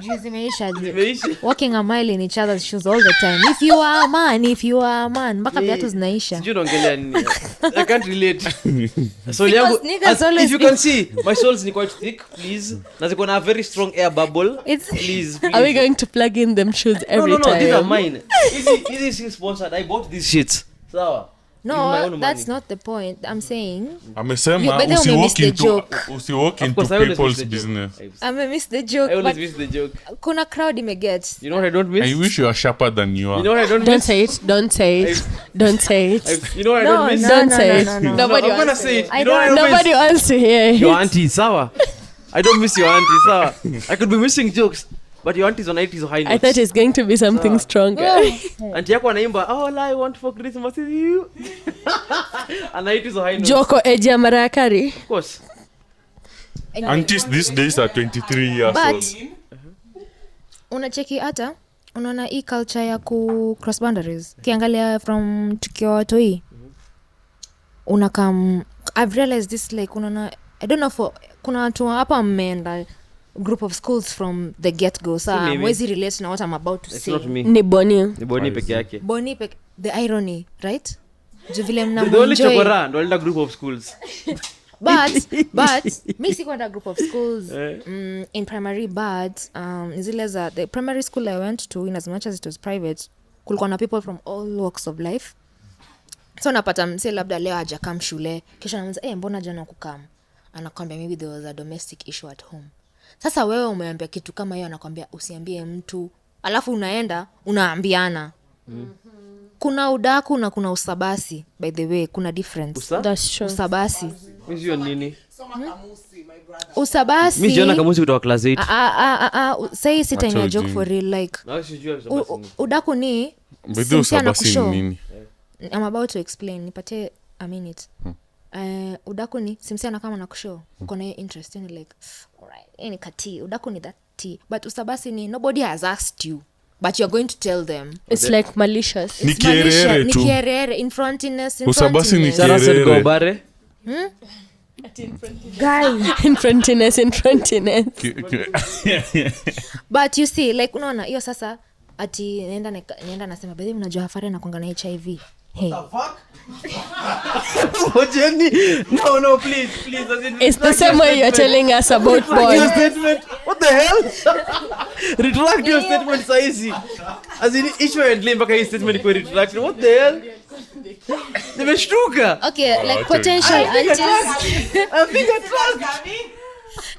Juu zimeisha. Zimeisha. Walking a mile in each other's shoes all the time. If you are a man, mpaka viatu zinaisha. Sijui unaongelea nini. I can't relate. Sole yangu, niggas always if you can see, my soles ni quite thick, please. Na ziko na a very strong air bubble. It's Please. Are we going to plug in them shoes every No, time? these are mine. Easy is sponsored. I bought these shits. Sawa. With my no, own that's money. not the point. I'm saying Amesema But then we missed the joke. usiwalk Of into course, I always miss people's the joke. business. I missed the joke, I always but miss the joke. kuna crowd imeget. You know what I don't miss? I wish you are sharper than you are. You know what I don't Don't miss? say it. Don't say it. Don't say it. You know what I No, don't miss? no, Don't no, say no, it. no, no. Nobody I'm gonna wants to say hear it. I You know what I don't- don't Nobody miss? wants to hear it. Your auntie, sawa. I don't miss your auntie, sawa. I could be missing jokes, but your auntie's on 80s or high notes. I thought it's going to be something stronger. Auntie yako anaimba, all I want for Christmas is you. And 80s or high notes. Joko eji ya marakari. Of course. Aunties these days are 23 years But old. unacheki hata unaona hii culture ya ku cross boundaries. Kiangalia from tukiwa watoi. Unakam I've realized this like unaona I don't know for kuna watu hapa mmeenda group of schools from the get go. So mimi. mwezi relate na what I'm about to It's say. not me. Ni Bonnie. Ni Bonnie peke yake. Bonnie the irony, right? Juu vile The only mnaenjoy. chokora ndo alienda group of schools. But mi sikwenda group of schools in primary, but zile za the primary school I went to, in as much as it was private, kulikuwa na people from all walks of life. So napata mse labda leo hajakam shule, kisha namuuliza mbona jana kukam? Anakwambia maybe there was a domestic issue at home. Sasa wewe umeambia kitu kama hiyo, anakwambia usiambie mtu alafu unaenda unaambiana. Kuna udaku na kuna usabasi. By the way, kuna difference. That's true. Usabasi. Hiyo nini? Usabasi. Mimi siona kamusi kutoka class 8. Say sit in a joke for real like. Na sijui usabasi. Udaku ni Mbona usabasi ni nini? I'm about to explain. Nipatie a minute. Udaku ni simsiana kama na kushow. Uko na interest in like alright. Any kati. Udaku ni that tea. But usabasi ni nobody has asked you. But you're going to tell them. It's like malicious. Ni kierere tu. Ni kierere. Infrontiness. Usabasi ni Sarah said go bare. Guy. Infrontiness. But you see, like unaona hiyo sasa ati nenda nasema baby mnajua Hafare na kuanga na HIV. Hey. Jenny, no, please. It's the same way you're telling us about boys. Statement. What the hell? Retract your statement saizi. As in issue and claim mpaka hii statement iko retract. What the hell? Nimeshtuka. Okay, like potential aunties. I'm being attacked.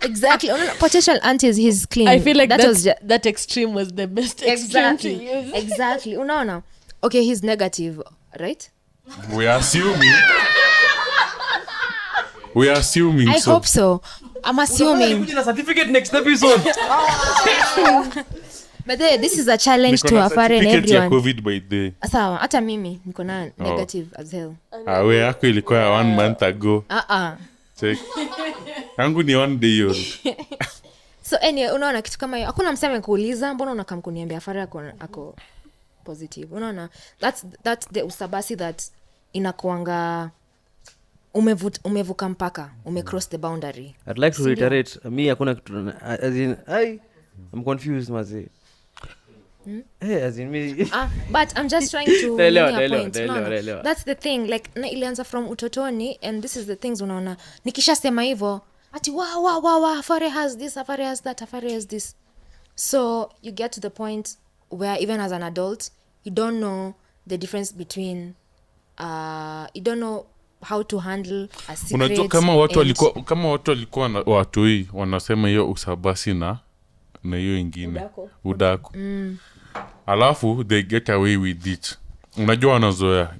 Exactly. Potential aunties he's clean. I feel like was that extreme was the best extreme to use. Exactly. Unaona. Okay, he's negative, right? We are assuming. I hope so. I'm assuming. Kuna certificate next episode. But this is a challenge to Hafare and everyone. COVID by the. Sawa, hata mimi niko na negative as hell. We yako ilikuwa 1 month ago. Check. Yangu ni 1 day old. So anyway, unaona kitu kama hiyo. Hakuna mseme kuuliza, mbona unakam kuniambia Hafare ako positive. Unaona? That's the usabasi that inakuanga umevuka mpaka, cross the boundary. I'd like to reiterate, me hakuna kitu as in I'm confused mazi. Hey, as in me. But I'm just trying to Naelewa. That's the thing, like na ilianza from utotoni, and this is the things unaona. Nikishasema hivyo, ati wow, Hafare has this, Hafare has that, Hafare has this. So you get to the point where even as an adult, you don't know the difference between you don't know how to handle a secret. Unajua kama watu walikuwa watoi wanasema hiyo usabasi na hiyo ingine udaku. Alafu they get away with it. Unajua wanazoea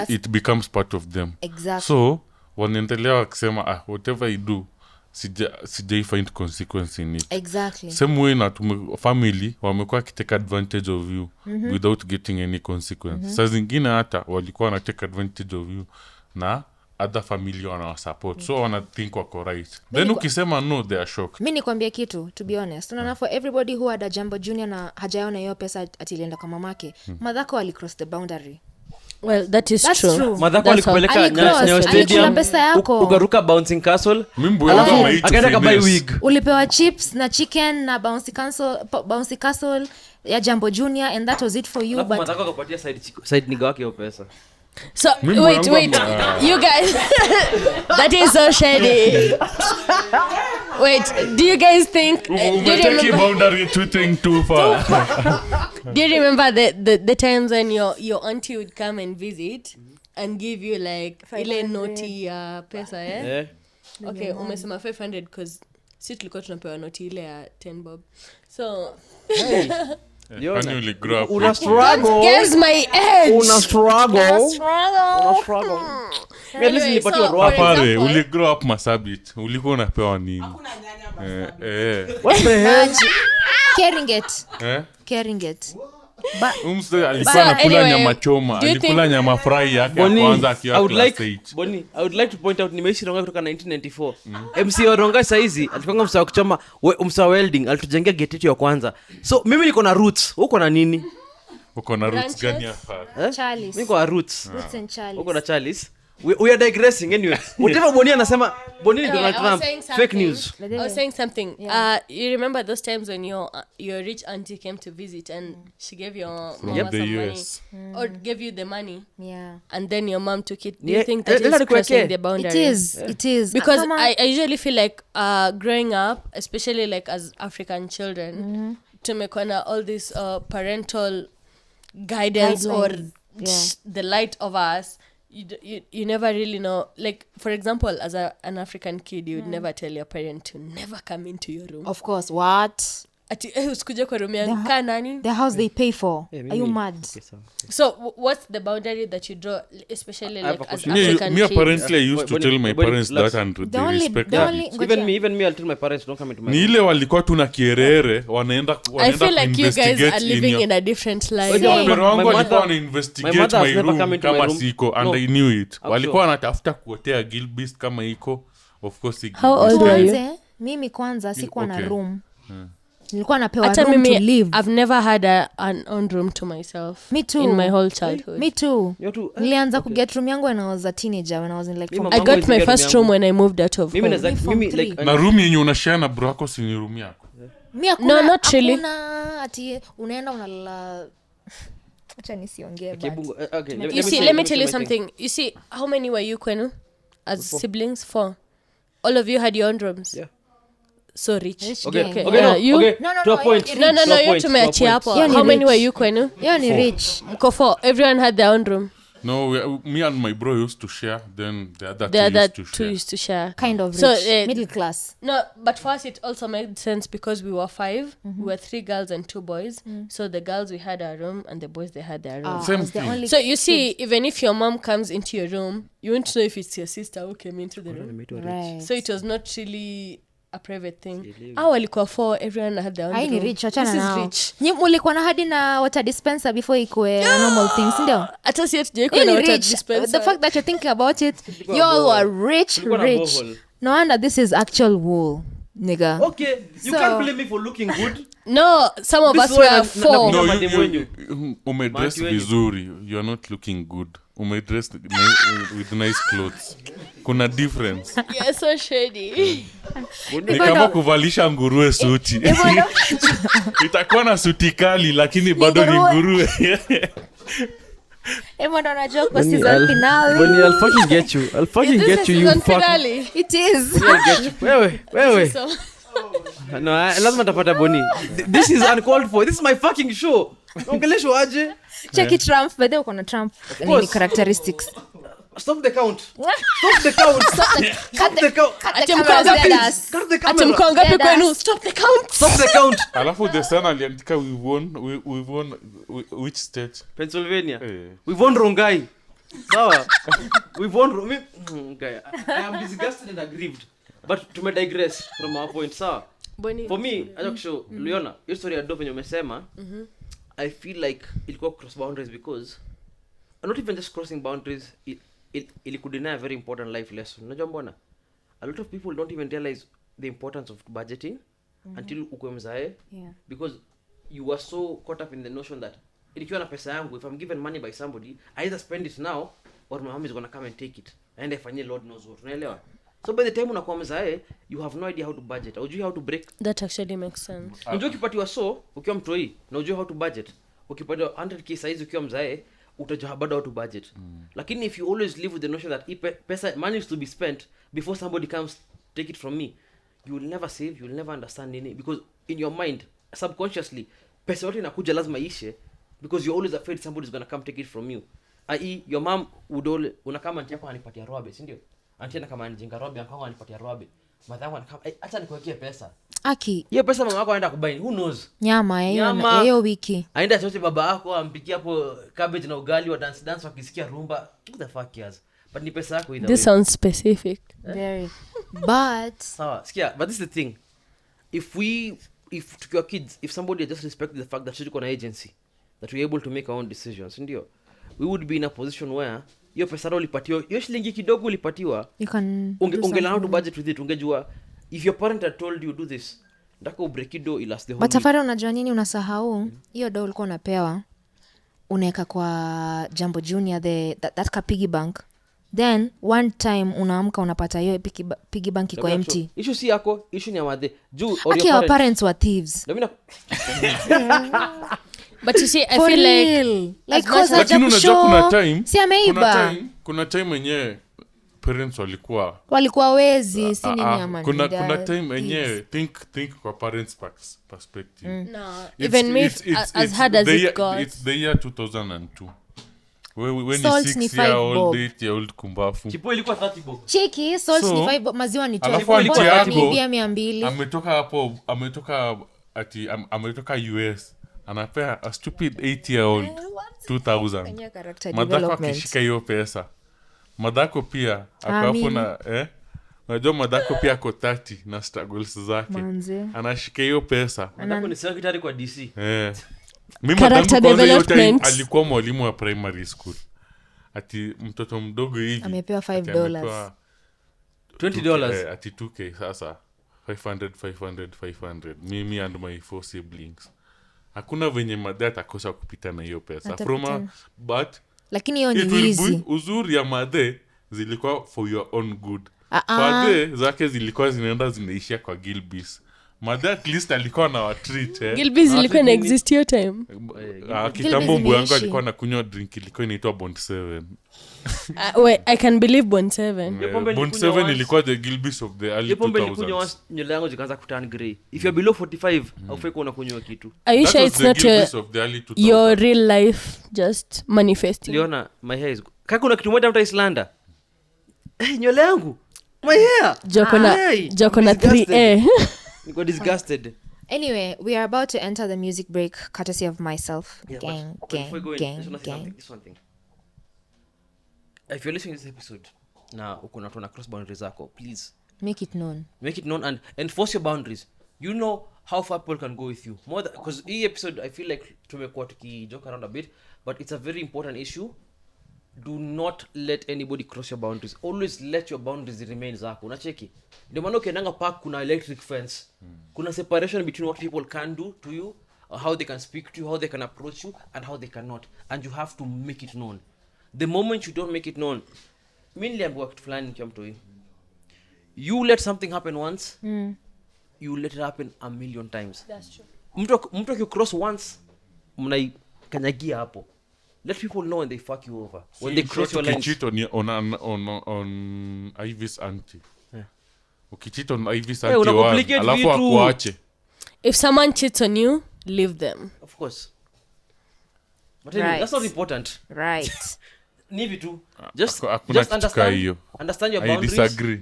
it becomes part of them. Exactly. So wanaendelea wakisema whatever you do sijai find consequence in it. Exactly. Same way na family wamekuwa kitake advantage of you without getting any consequence. Saa zingine hata walikuwa na take advantage of you na other family wanawasupport. So wana think wako right. Then ukisema no, they are shocked. Mimi nikwambia kitu, to be honest. Unaona, for everybody who had a Jambo Junior na hajaona hiyo pesa atilienda kwa mamake, madhako ali cross the boundary. Well, that's true. Madhako alikupeleka Nyayo Stadium. Ukaruka bouncing castle. Alafu akaenda kabai wig. Ulipewa chips na chicken na bouncy castle ya Jambo Junior, and that was it for you. But madhako akapatia side nigga wake hiyo pesa. So wait, you guys, that is so shady. Wait, do you guys think? Do you boundary tweeting too far? Do you remember the times when your auntie would come and visit and give you like ile noti ya pesa Yeah. Okay, umesema 500 because si tulikuwa tunapewa noti ile ya 10 bob. So Una struggle. Guess my age. Una struggle. Anyway, nilipatiwa so, roa. Hafare, uli grow up Masabit. Ulikuwa unapewa nini? What the hell? Keringet. Umse alikuwa anakula nyama choma, alikula nyama fry yake kwanza akiwa class 8. Bonie, I would like to point out nimeishi Rongai kutoka 1994. MC wa Rongai saizi alipanga msawa kuchoma, msawa welding, alitujengea gate yetu ya kwanza. So mimi niko na roots, uko na nini? Uko na roots gani hapa? Charles. Mimi niko na roots. Roots and Charles. Uko na Charles. We are digressing anyway. Whatever Bonie anasema, Bonie ni Donald Trump. Fake news. I was saying something. You remember those times when your rich auntie came to visit and she gave your mama some money or gave you the money? Yeah. And then your mom took it. Do you think that is crossing the boundary? It is. Because I usually feel like growing up, especially like as African children, tumekuwa na all this parental guidance or the light of us. You never really know, like for example as an African kid you would never tell your parent to never come into your room. Of course. What? ati usikuje kwa room yangu kaa nani the house they pay for. Yeah, Are you mad? Okay, so. so what's the boundary that you draw especially I have like a as question. African Me kids? apparently I used to Bonnie, tell my Bonnie, parents relax. that and The they only respect it. Even me I'll tell my parents don't come into my Ni ile walikuwa tu na kierere wanaenda I feel like you guys are kuinvestigate living your in a different life. Same. Wapero wangu My walikuwa mother- wana my investigate mother has my never come room into my kama room. siko and No. I knew it. I'm Walikuwa sure. wanatafuta kuotea Gilbeast kama iko. Of course it- How old were you? Kwanza, mimi kwanza sikuwa na Okay. room. Nilikuwa napewa Hata room to mimi live. I've never had an own room to myself. Me too. In my whole childhood. Me too. You're too- Nilianza kuget room yangu when I was a teenager, when I was in like Mimi form I Mango got is my bigger first room room yangu. when I moved out of Mimi home. naweza Me from mimi three. like na room yenye unashare na bro yako si ni room yako. Mi hakuna, No, not really. hakuna ati unaenda unalala. Acha nisiongee okay, but. bungo, okay, You see, let me tell you say my thing. something. You see, how many were you, Kwenu? As siblings? 4. All of you had your own rooms. Yeah. So rich. Rich Okay, gang. okay, Yeah, no, you- okay. No, no, To a no, point. you're No, no, To no, a you point, tumeachia to a hapo. point. Hiyo ni How many rich. were you, Kwenu? Hiyo ni rich. Mko 4. Everyone had their own room. No, me and my bro used to share, then the other The two other used to two share. used to share. Kind of rich. So, Middle class. No, but for us it also made sense because we were 5. We were 3 girls and 2 boys. So the girls we had our room and the boys they had their room. Same I was the thing. only So you see, even if your mom comes into your room, you won't know if it's your sister who came into the room. right. So it was not really a private thing. Walikuwa 4, everyone had their own Ai ni room. rich, achana This is nao. rich. Nyi mulikuwa na hadi na water dispenser before ikue a normal thing, si ndio? Hata si ati Hiyo kuna ni water rich. dispenser. The fact that you're thinking about it, you all were rich, Tulikuwa na rich. borehole. No wonder this is actual wool, nigga. Okay, you So- can't blame me for looking good. No, some of This us is why were na- 4. No, Mademu wenyu. umedress Mati wenyu. vizuri. You're not looking good. Umedress with nice clothes. Kuna difference. You're so shady. Ni kama kuvalisha nguruwe suti. Itakuwa na suti kali lakini bado ni nguruwe. Everyone on a joke for season finale. Bonnie, I'll fucking get you. I'll fucking Is get this you, a you season fuck. finale? It is. I'll get you. Wewe. So, No, lazima tapata Bonnie. This is uncalled for. This is my fucking show. Ongelesho aje. Check it Trump, but uko na Trump. Nini course. characteristics? Stop the count. Stop the count. Stop the count. ati the mko cameras ngapi? dead us. Cut the Ati camera. mko ngapi Dead kwenu? us. Stop the count. Stop the count. Alafu the Sun aliandika we won which state? Pennsylvania. Eh. We've won Rongai. Sawa. We've won Rongai. I am disgusted and aggrieved. But to digress from our point, sawa. Bonnie. For me, acha kushow Leona, hiyo story ya Dove yenye umesema, I feel like ilikuwa cross boundaries because not even just crossing boundaries, it could deny a very important life lesson. Unajua mbona? A lot of people don't even realize the importance of budgeting until ukwe mzae, Yeah. because you are so caught up in the notion that ikiwa na pesa yangu, if I'm given money by somebody, I either spend it now or my mom is gonna come and take it and ifanyie Lord knows what. Unaelewa? So by the time unakuwa mzae, you have no idea how to budget. Hujui how to break. That actually makes sense. Unajua ukipatiwa so ukiwa mtoi na ujue how to budget. Ukipatiwa 100k size ukiwa mzae, utajua bado how to budget. Lakini if you always live with the notion that pesa money is to be spent before somebody comes take it from me, you will never save, you will never understand nini, because in your mind subconsciously pesa yote inakuja lazima ishe because you're always afraid somebody's going to come take it from you. I.e. your mom would always unakama anti yako anipatia robe, si ndio? Anti na kama anijenga robe, anko anipatia robe. Madhangu anakama acha nikuwekee pesa. Aki, Hiyo pesa mama yako anaenda kubaini, who knows? nyama Nyama. ya hiyo wiki. Aenda chote baba yako ampikia hapo cabbage na ugali wa dance wakisikia rumba. Who the fuck cares? But ni pesa yako either This way. sounds specific. Very. But Sawa. Sikia, but this is the thing. If tukiwa kids, if somebody just respected the fact that tuko na agency, that we're able to make our own decisions, ndio, we would be in a position where hiyo pesa ndio ulipatiwa, hiyo shilingi kidogo ulipatiwa, you can ungelearn how to budget with it, ungejua if your parent had told you do this, ndako break it do ilast the whole But Hafare, unajua nini unasahau? Hiyo do ulikuwa unapewa unaweka kwa Jambo Junior that ka piggy bank. Then one time unaamka unapata hiyo piggy bank iko empty. Issue si yako, issue ni ya wadhe. Juu or Aki, your our parents were thieves. Ndio mimi But you see, I For feel like real. Like as much cause as- Lakini unajua kuna time, si ameiba. kuna time yenyewe parents Walikuwa wezi, si nini ama kuna nida- time yenyewe think kwa parents perspective. no, It's- even me, it's- as it's hard as the it year- got. it's the year 2002 when Salt you ni 6-year-old 5 bob. 8-year-old kumbafu chipo ilikuwa 30 bob. Cheki, salt So, ni 5 maziwa ni 12. alafu auntie Mbona yako niibia 200? ametoka ati ametoka US anapea a stupid 8-year-old 2000 Kenya character madhako development. akishika hiyo pesa madhako pia ako hapo na unajua madhako pia ako 30 na struggles zake Manze. anashika hiyo pesa Nataka ni secretary kwa DC. mimi Character madangu kwanza hiyo time development. alikuwa mwalimu wa primary school ati mtoto mdogo hivi Amepewa ati $5. amepewa $20. ati 2k sasa 500 mimi and my 4 siblings hakuna venye madhe atakosa kupita na hiyo pesa from but lakini hiyo ni it will wizi. be uzuri ya madhe zilikuwa for your own good madhe zake zilikuwa zinaenda zinaishia kwa Gilbis madhe at least alikuwa na watreat Gilbis ilikuwa na exist hiyo time. kitambo mbu yangu alikuwa na kunywa drink ilikuwa inaitwa Bond 7 Wait, I can believe Bond 7. Bond 7 ilikuwa the Gilbis of the early Pombe nilikunywa 2000s nywele yangu zikaanza kuturn grey. If you're below 45 haufai kuwa unakunywa kitu. Are you That sure was it's the not Gilbis of the early 2000s. your real life just manifesting? Leona, my hair is kaka kuna kitu moja mta Islanda. Nywele yangu. My hair. Joko na 3A. Niko disgusted. Anyway, we are about to enter the music break courtesy of myself. Yeah, Gang. This one thing. If you're listening to this episode, na uko na tuna cross boundaries zako, please Make it known. make it known and enforce your boundaries. You know how far people can go with you. More because this episode I feel like tumekuwa tukijoke around a bit, but it's a very important issue. Do not let anybody cross your boundaries. Always let your boundaries remain zako. Unacheki? Ndio maana ukiendanga park kuna electric fence. Kuna separation between what people can do to you, how they can speak to you, how they can approach you and how they cannot. And you have to make it known. The moment you don't make it known, mimi niliambiwa kitu fulani nikiwa mtoi. You let something happen once, you let it happen a million times. That's true. Mtu akicross once, mnaikanyagia hapo. Let people know when they fuck you over. When they cross your lines. Ukicheat on Ivy's auntie. Ukicheat on Ivy's Hey, auntie unacomplicate alafu vitu. akuache. If someone cheats on you, leave them. Of course. But anyway, Right. that's not important. Right. Ni vitu. Just Hakuna kitu kaa hiyo. understand your I boundaries. disagree.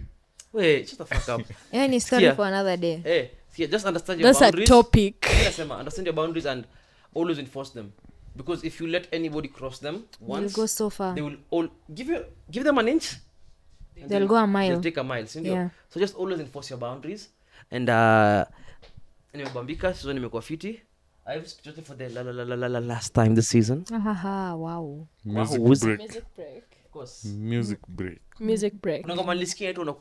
Wait, shut the fuck up. Any story Sikia. for another day. Hey, just understand your That's a boundaries. topic. Nasema, understand your boundaries and always enforce them. Because if you let anybody cross them You'll once, go so far. they will all give them an inch. And They'll go a mile. They'll take a mile. Sindio? Yeah. So just always enforce your boundaries. And nimebambika season imekuwa fiti. I've started for the last time this season. Wow. Music who's- break. Music break. Of course. Music break. Music break. Kuna ngoma nilisikia tu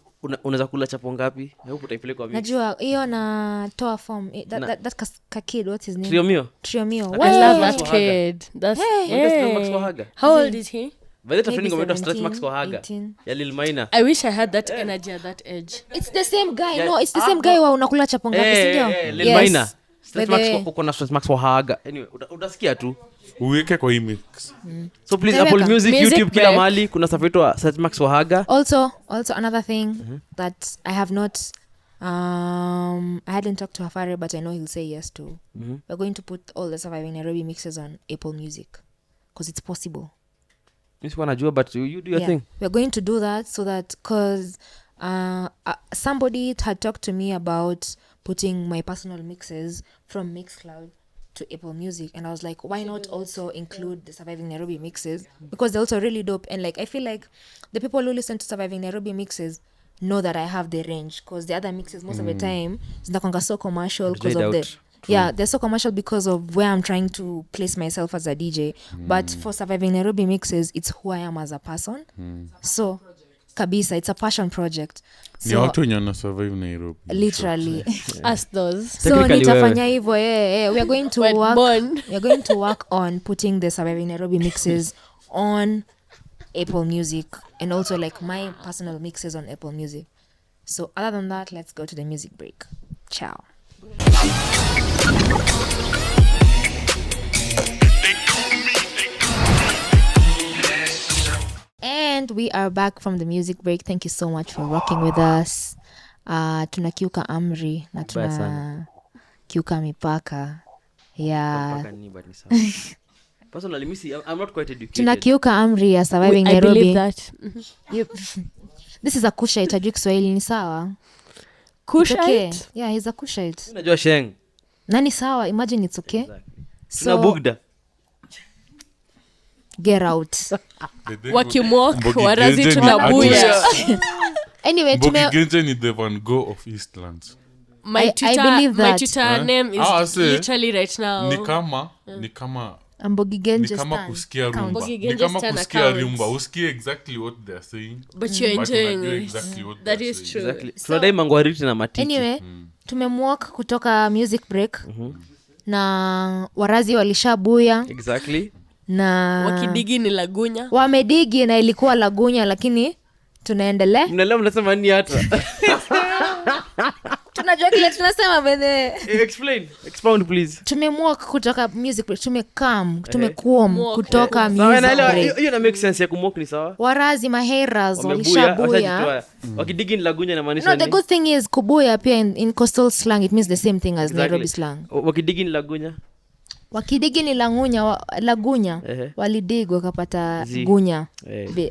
unaweza kula chapo ngapi? I hope utaipeleka mix. Najua hiyo natoa form. That kid, what's his name? Trio mio. Triomio. I I love love Max that Wahaga. kid. That's Max Wahaga. How old is he? By the time Maybe ngoma Stretch Max 17, Wahaga. 18. Ya Lil Maina. I wish I had that energy at that age. It's the same guy. Yeah. No, it's the same guy wa unakula chapo ngapi, si ndio? Lil Maina. Yes. Stretch By the Max way. uko na Stretch Max Wahaga. Anyway, utasikia tu. Uweke kwa hii mix. So please Teweka. Apple Music, Music YouTube kila break. mahali kuna stuff inaitwa Stretch Max Wahaga. Also another thing that I have not I hadn't talked to Hafare, but I know he'll say yes to. We're going to put all the Surviving Nairobi mixes on Apple Music because it's possible. Mimi sikuwa najua but you do your thing. We're going to do that so that because somebody had talked to me about putting my personal mixes from Mixcloud to Apple Music, and I was like, why not also include the Surviving Nairobi mixes, because they're also really dope. And like I feel like the people who listen to Surviving Nairobi mixes know that I have the range, because the other mixes most of the time zinakwanga so commercial because of the they're so commercial because of where I'm trying to place myself as a DJ. But for Surviving Nairobi mixes, it's who I am as a person. So kabisa, it's a passion project. Ni So watu wenye wana survive Nairobi. literally Us those. so Technically nitafanya hivyo. We are going to Wet work born. we are going to work on putting the Surviving Nairobi mixes on Apple Music, and also like my personal mixes on Apple Music. So other than that, let's go to the music break. Ciao. And we are back from the music break. Thank you so much for rocking with us. Tunakiuka amri na Baya sana. tunakiuka mipaka. Yeah. Mpaka ni, but ni sawa. Personally, I'm not quite educated. Tunakiuka amri ya Surviving I Nairobi. believe that. This is a Kushite, hajui Kiswahili, ni sawa? It's Kushite. okay. Yeah, he's a Kushite. Unajua Sheng. nani sawa, imagine it's okay. Tuna bugda. Get out. Wakimwok Mbogi warazi Genje ni tunabuya. Anyway, Mbogi Genje ni the Van Gogh of Eastlands. My I believe my that. Twitter name is say, literally right now. Ni kama Mbogi Genje ni kama stan. kusikia rumba. Mbogi Ni Genje kama stan kusikia account. rumba. Usikie exactly what they're saying. But you're But enjoying unajua it. exactly what That they're is saying. true. Exactly. Tunadai mangwariti na matiki. Anyway, tumemwalk kutoka music break. Na warazi walishabuya Exactly. na Wakidigi ni Lagunya. wamedigi na ilikuwa Lagunya, lakini tunaendelea. Mnaelewa mnasema nini hata? Tunajua kile tunasema bedhe. Expound please. Tumemwalk kutoka music break, tumekuom Mwalk. kutoka Sawa, music naelewa. break. Hiyo na make sense ya kumwalk ni sawa. Warazi maheras Wamebuya, walishabuya. washajitoa. Wakidigi ni Lagunya inamaanisha No, the nini? good thing is kubuya pia in coastal slang it means the same thing as Exactly. Nairobi slang. Wakidigi ni Lagunya. Wakidigi ni Lagunya Ehe. walidig wakapata Zi. gunya.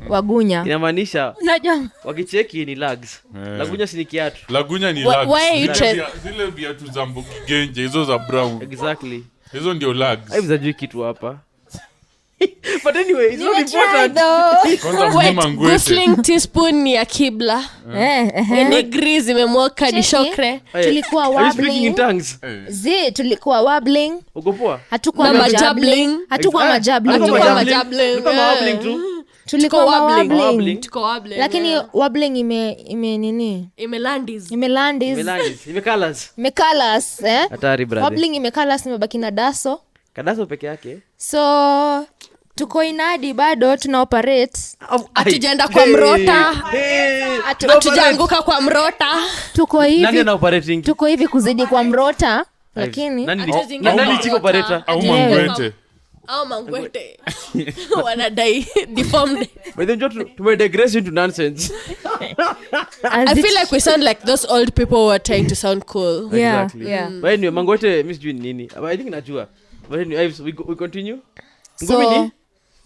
Wagunya. Inamaanisha Unajua wakicheki ni lags. Lagunya si ni kiatu. Lagunya ni Why lags. are you Zile viatu za Mbogi Genje, hizo za brown. Exactly. Hizo ndio lags. Hivi zajui kitu hapa. But anyway, it's not Nimetry important. though. Kwanza Wait, mlima ngwete. Gosling teaspoon ni ya Kibla. Ni gri zimemwoka ni Cheki. shokre. Tulikuwa Are you speaking in wobbling. tongues? Tulikuwa wobbling. Uko poa? Hatukuwa Na majabling. majabling. Hatukuwa Ah, majabling. hatukuwa Tulikuwa majabling. majabling. Tulikuwa wobbling tu. Tulikuwa wobbling. wobbling. Tuko wobbling. Lakini yeah. wobbling ime nini? Imelandis. Imelandis. Melandis. Imecolors. Imekalas, Hatari brother. wobbling imekalas, imebaki na daso. Kadaso peke yake. So tuko inadi bado tuna operate. Hatujaenda kwa mrota. Hatujaanguka kwa mrota. Tuko Nani hivi. ana operating? Tuko hivi kuzidi kwa mrota, lakini Nani chief operator? Au Yeah. mangwete. Au mangwete. Wanadai deformed. By the way, tumedigress into nonsense. as I it- feel like we sound like those old people who are trying to sound cool. yeah, Exactly. yeah. But anyway, Mangote miss juu ni nini? I think najua. But anyway, Ives, we continue. Ngumi So ni?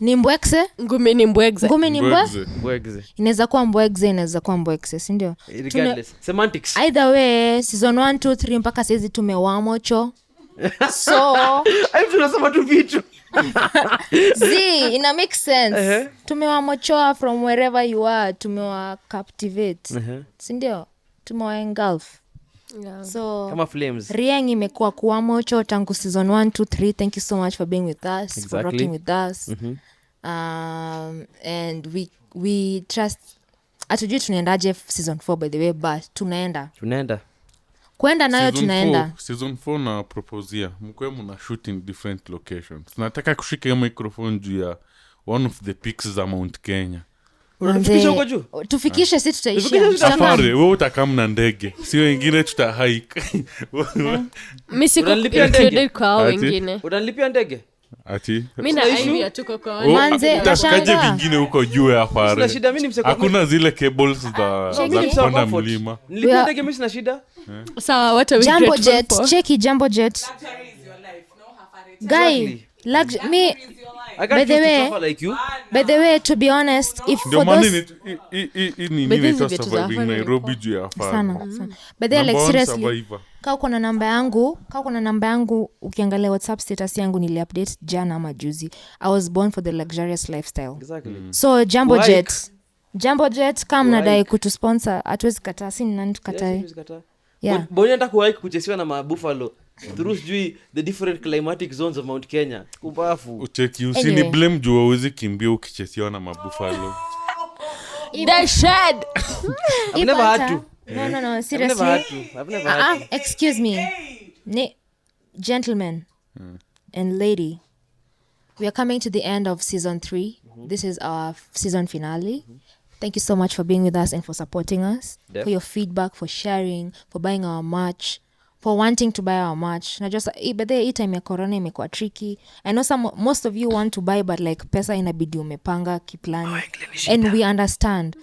ni mbwekse, Ngumi ni mbwegze. ngumi ni mbwe, Mbwegze. Bwegze. inaweza kuwa mbwekse, inaweza kuwa mbwekse, si ndio? Regardless. Semantics. Either way, season 1 2 3 mpaka saizi tumewamocho. So Ives unasema tu vitu. ina make sense. Tumewamochoa from wherever you are, tumewa captivate, si ndio? Tumewa engulf. Yeah. So Kama flames. Rieng imekuwa kuwamocho tangu season 1 2 3. Thank you so much for being with us, for Exactly. rocking with us. And we trust. Hatujui tunaendaje season 4 by the way, but tunaenda kwenda nayo, tunaenda. Season 4 na proposia mkwe muna shoot in different locations. Tunataka kushika hiyo microphone juu ya one of the peaks za Mount Kenya. Unatufikisha huko juu? Tufikishe, si tutaishia. Tufikishe, Hafare, wewe utakam na ndege, sio wengine tuta hike. Mi siku Unanilipia included ndege? kwa hao Ati? wengine. Unanilipia ndege? Ati Mi na Tunaishi? Ivy hatuko kwa Oh, wale. Manze, utafikaje nashangaa. vingine huko juu ya Sina Hafare? shida, mimi ni mseko. Hakuna zile cables za Mimi ni mseko kupanda comfort. mlima. Nilipia Yeah. ndege, mimi sina shida. Sawa, what are we Jambo grateful jet, for? cheki Jambo jet. Guy, Exactly. me I By can't the choose way- to suffer like you. by the way, to be honest, if Ndio for maana those nini But inaitwa hizi vitu za surviving Hafare Nairobi ni juu ya Hafare. sana. By the way, like Number one seriously, survivor. kaa uko na namba yangu, ukiangalia WhatsApp status yangu niliupdate jana ama juzi. I was born for the luxurious lifestyle. Exactly. So Jambo Like. Jet kama mnadai kutusponsor, hatuwezi kataa, si ni nani tukatae. Yes, Yeah. Boni hata kuwahi kuchesiwa na mabuffalo through sijui the different climatic zones of Mount Kenya. Kubafu. Ucheki usini Anyway. blame juu hauwezi kimbia ukichesiwa na mabuffalo. The shed. I've never had to. No, I've never had seriously. to. I've never had to. Excuse me. Gentlemen and lady, we are coming to the end of season 3. This is our season finale. Thank you so much for being with us and for supporting us, Def. for your feedback, for sharing, for buying our merch, for wanting to buy our merch. Na just but hii time ya corona imekuwa tricky. I know most of you want to buy, but like pesa inabidi umepanga kiplani, and we understand,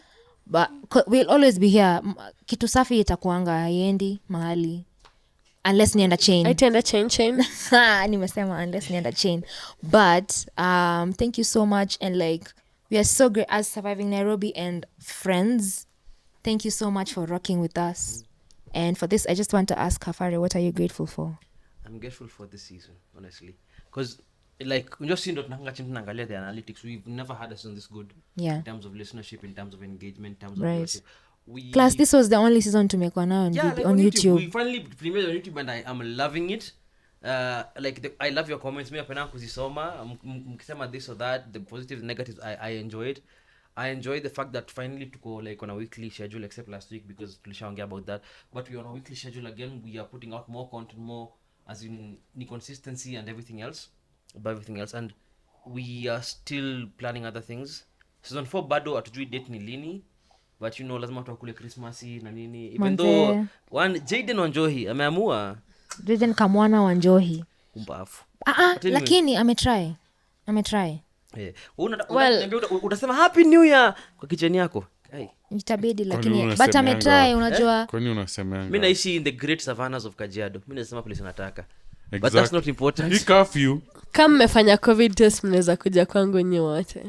but we'll always be here. Kitu safi itakuanga haiendi mahali unless nienda chain. Aitenda chain. Nimesema unless nienda chain. But thank you so much, and like we are so great as Surviving Nairobi and friends. Thank you so much for rocking with us. And for this, I just want to ask Hafare, what are you grateful for? I'm grateful for this season, honestly, because like just seeing tunaangalia the analytics, we've never had a season this good. Yeah. In terms of listenership, in terms of engagement, in terms of Right. viewership. Plus, this was the only season to make one now on, like on YouTube. We finally premiered on YouTube, and I am loving it. I love your comments. Me apena kuzisoma, mkisema this or that, the positives, negatives. I enjoy it. I enjoy the fact that finally to go like on a weekly schedule, except last week because tulishaongea about that. But we're on a weekly schedule again. We are putting out more content, more as in the consistency and everything else, and we are still planning other things. Season 4 bado atujui date ni lini, but lazima tuakule Christmas na nini. Even though Jaden Wanjohi ameamua. Jaden Kamwana Wanjohi. Kumbafu. Lakini ametry. Yeah. Utasema happy new year kwa kitchen yako. Itabidi lakini but ametry unajua. Kwani unasemanga? Mimi naishi in the great savannas of Kajiado. Mimi nasema place nataka. Exactly. But that's not important. He curfew. Kama mmefanya covid test mnaweza kuja kwangu nyote.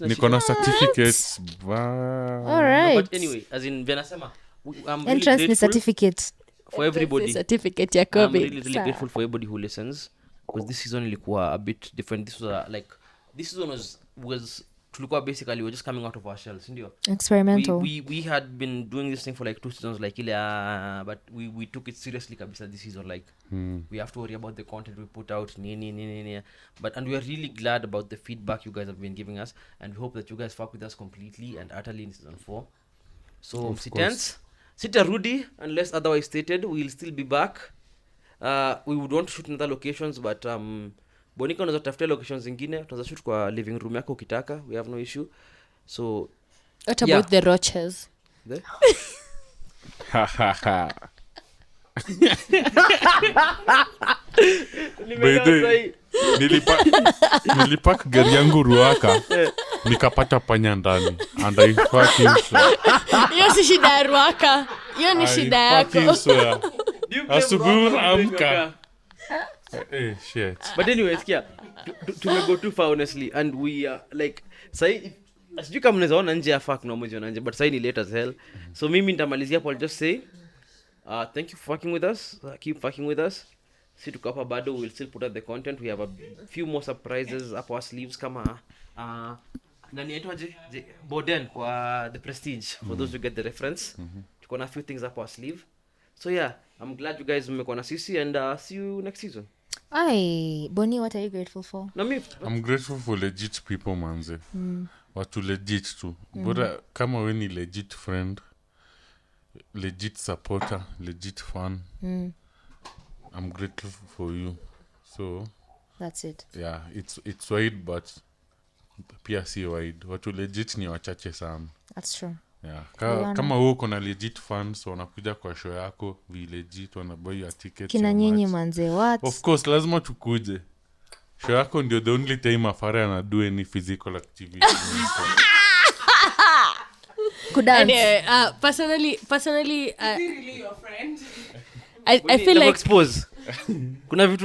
Niko na certificates. All right. No, but anyway, as in Benasema, I'm entrance really certificate for everybody. Certificate ya covid. I'm really grateful for everybody who listens, because this season ilikuwa a bit different. This season was tulikuwa basically we're just coming out of our shells, ndio. Experimental. We had been doing this thing for like 2 seasons like but we took it seriously kabisa this season, like we have to worry about the content we put out nini. And we are really glad about the feedback you guys have been giving us, and we hope that you guys fuck with us completely and utterly in season 4. So sitarudi unless otherwise stated. We'll still be back. We would want to shoot in other locations, but Bonika unaweza tafutia locations zingine, tunaweza shoot kwa living room yako ukitaka. We have no issue. So what about the roaches? Nilipak gari yangu Ruaka nikapata panya ndani, and I fucking swear. Hiyo si shida ya Ruaka, hiyo ni shida yako. Asubuhi amka. Shit. But anyway, to go too far honestly, and we are like say asijui kama mnaweza ona nje ya fuck na mmoja na nje, but say ni late as hell. So mimi nitamalizia I'll just say thank you for fucking with us. Keep fucking with us. Si tuko hapa bado, we'll still put out the content. We have a few more surprises up our sleeves kama nani aitwaje Boden kwa the Prestige, for those who get the reference. Tuko na a few things up our sleeve. So yeah, I'm glad you guys mmekuwa na sisi, and see you next season. Bonie, what are you grateful for? I'm grateful for legit people, manze. Watu legit tu. Bora kama we ni legit friend, legit supporter, legit fan. I'm grateful for you. So that's it. Yeah, it's wide, but pia si wide. Watu legit ni wachache sana. That's true. Yeah. Kama wewe uko na legit fans wanakuja kwa show yako, we legit wanabuy your tickets. Kina nyinyi manze, what? Of course lazima tukuje. Show yako ndio the only time Hafare ana do any physical activity. Anyway, personally really your friend? I feel like expose.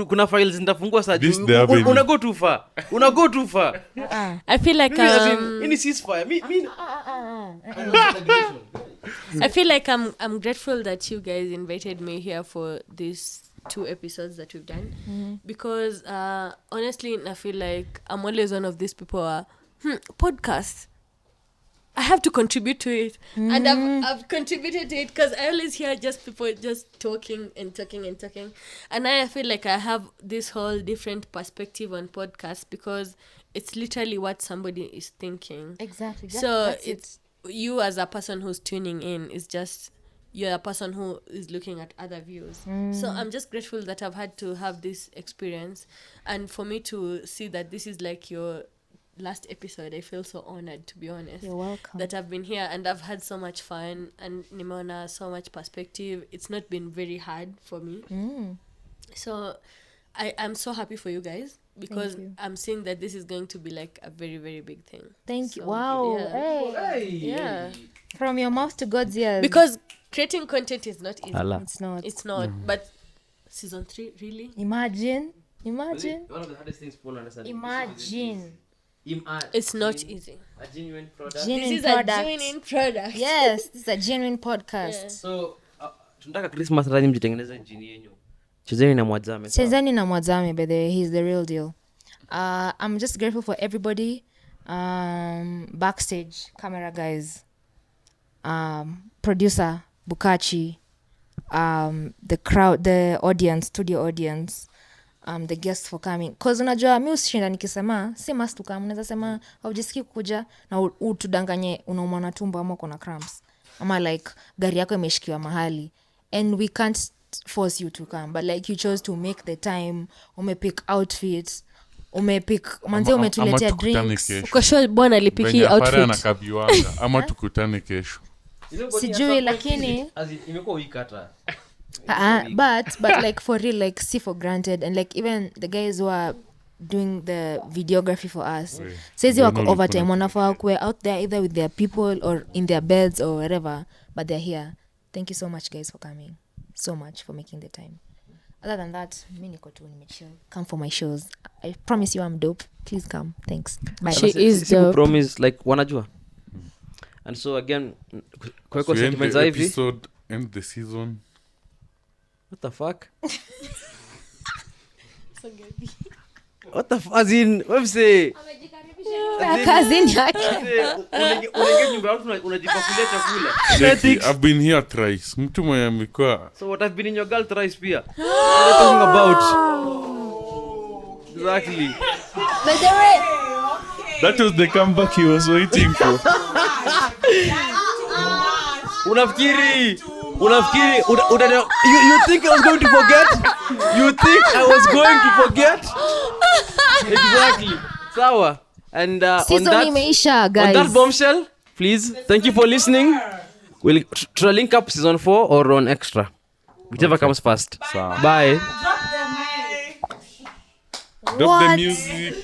kuna files nitafungua saa juu. Una go too far. I feel like any ceasefire. I feel like I'm grateful that you guys invited me here for these 2 episodes that we've done, because honestly I feel like I'm always one of these people podcast, I have to contribute to it. And I've contributed to it because I always hear just people just talking. And I feel like I have this whole different perspective on podcasts, because it's literally what somebody is thinking. Exactly. So it's you as a person who's tuning in, is just you're a person who is looking at other views. So I'm just grateful that I've had to have this experience, and for me to see that this is like your last episode, I feel so honored, to be honest. You're welcome. That I've been here and I've had so much fun, and nimeona so much perspective. It's not been very hard for me. So I'm so happy for you guys, because I'm seeing that this is going to be like a very, very big thing. Thank you. Wow. Yeah. Hey. Yeah. From your mouth to God's ears. Because creating content is not easy. It's not. But season 3, really? Imagine. One of the hardest things people understand. Imagine. It's not easy. A genuine product. This is a genuine product. Yes, this is a genuine podcast. So tunataka Christmas rani mjitengeneze jini yenyu. Chezeni na Mwadzame. Chezeni na Mwadzame, by the way, he's the real deal. I'm just grateful for everybody. Backstage, camera guys, producer, Bukachi, the crowd, the audience, studio audience, the guests for coming. Cause unajua mi usishinda nikisema si must to come. Unaweza sema haujisiki kuja na utudanganye unaumwa na tumbo ama uko na cramps. Ama like gari yako imeshikiwa mahali. And we can't force you to come. But like you chose to make the time. Umepick outfits. Manze umetuletea drinks. Uko sure bwana alipiki outfit. Hafare anakaviwanga ama tukutane kesho. Sijui lakini imekuwa wikata. But like for real, like see for granted, and like even the guys who are doing the videography for us says you are overtime wanafaa kuwe out there either with their people or in their beds or wherever, but they're here. Thank you so much guys for coming, so much for making the time. Other than that, mi niko tu nimechill. Come for my shows. I promise you I'm dope. Please come. Thanks. Bye. She is dope. Promise like wanajua. And so again, kwa sentiments hivi. Episode end the season. What the fuck? What the fuck? As in, what say? Cousin yake. Unenge nyumba yako unajipakulia chakula. I've been here thrice. Mtu mwenye amekuwa. So what I've been in your girl thrice pia. What are you talking about? Exactly. By the way, That was the comeback he was waiting for. Unafikiri you think I was going to forget? You think I was going to forget? Exactly. Sawa. And on that bombshell, please, thank you for listening. We'll link up season 4 or on extra, whichever comes first. Bye. Drop the music.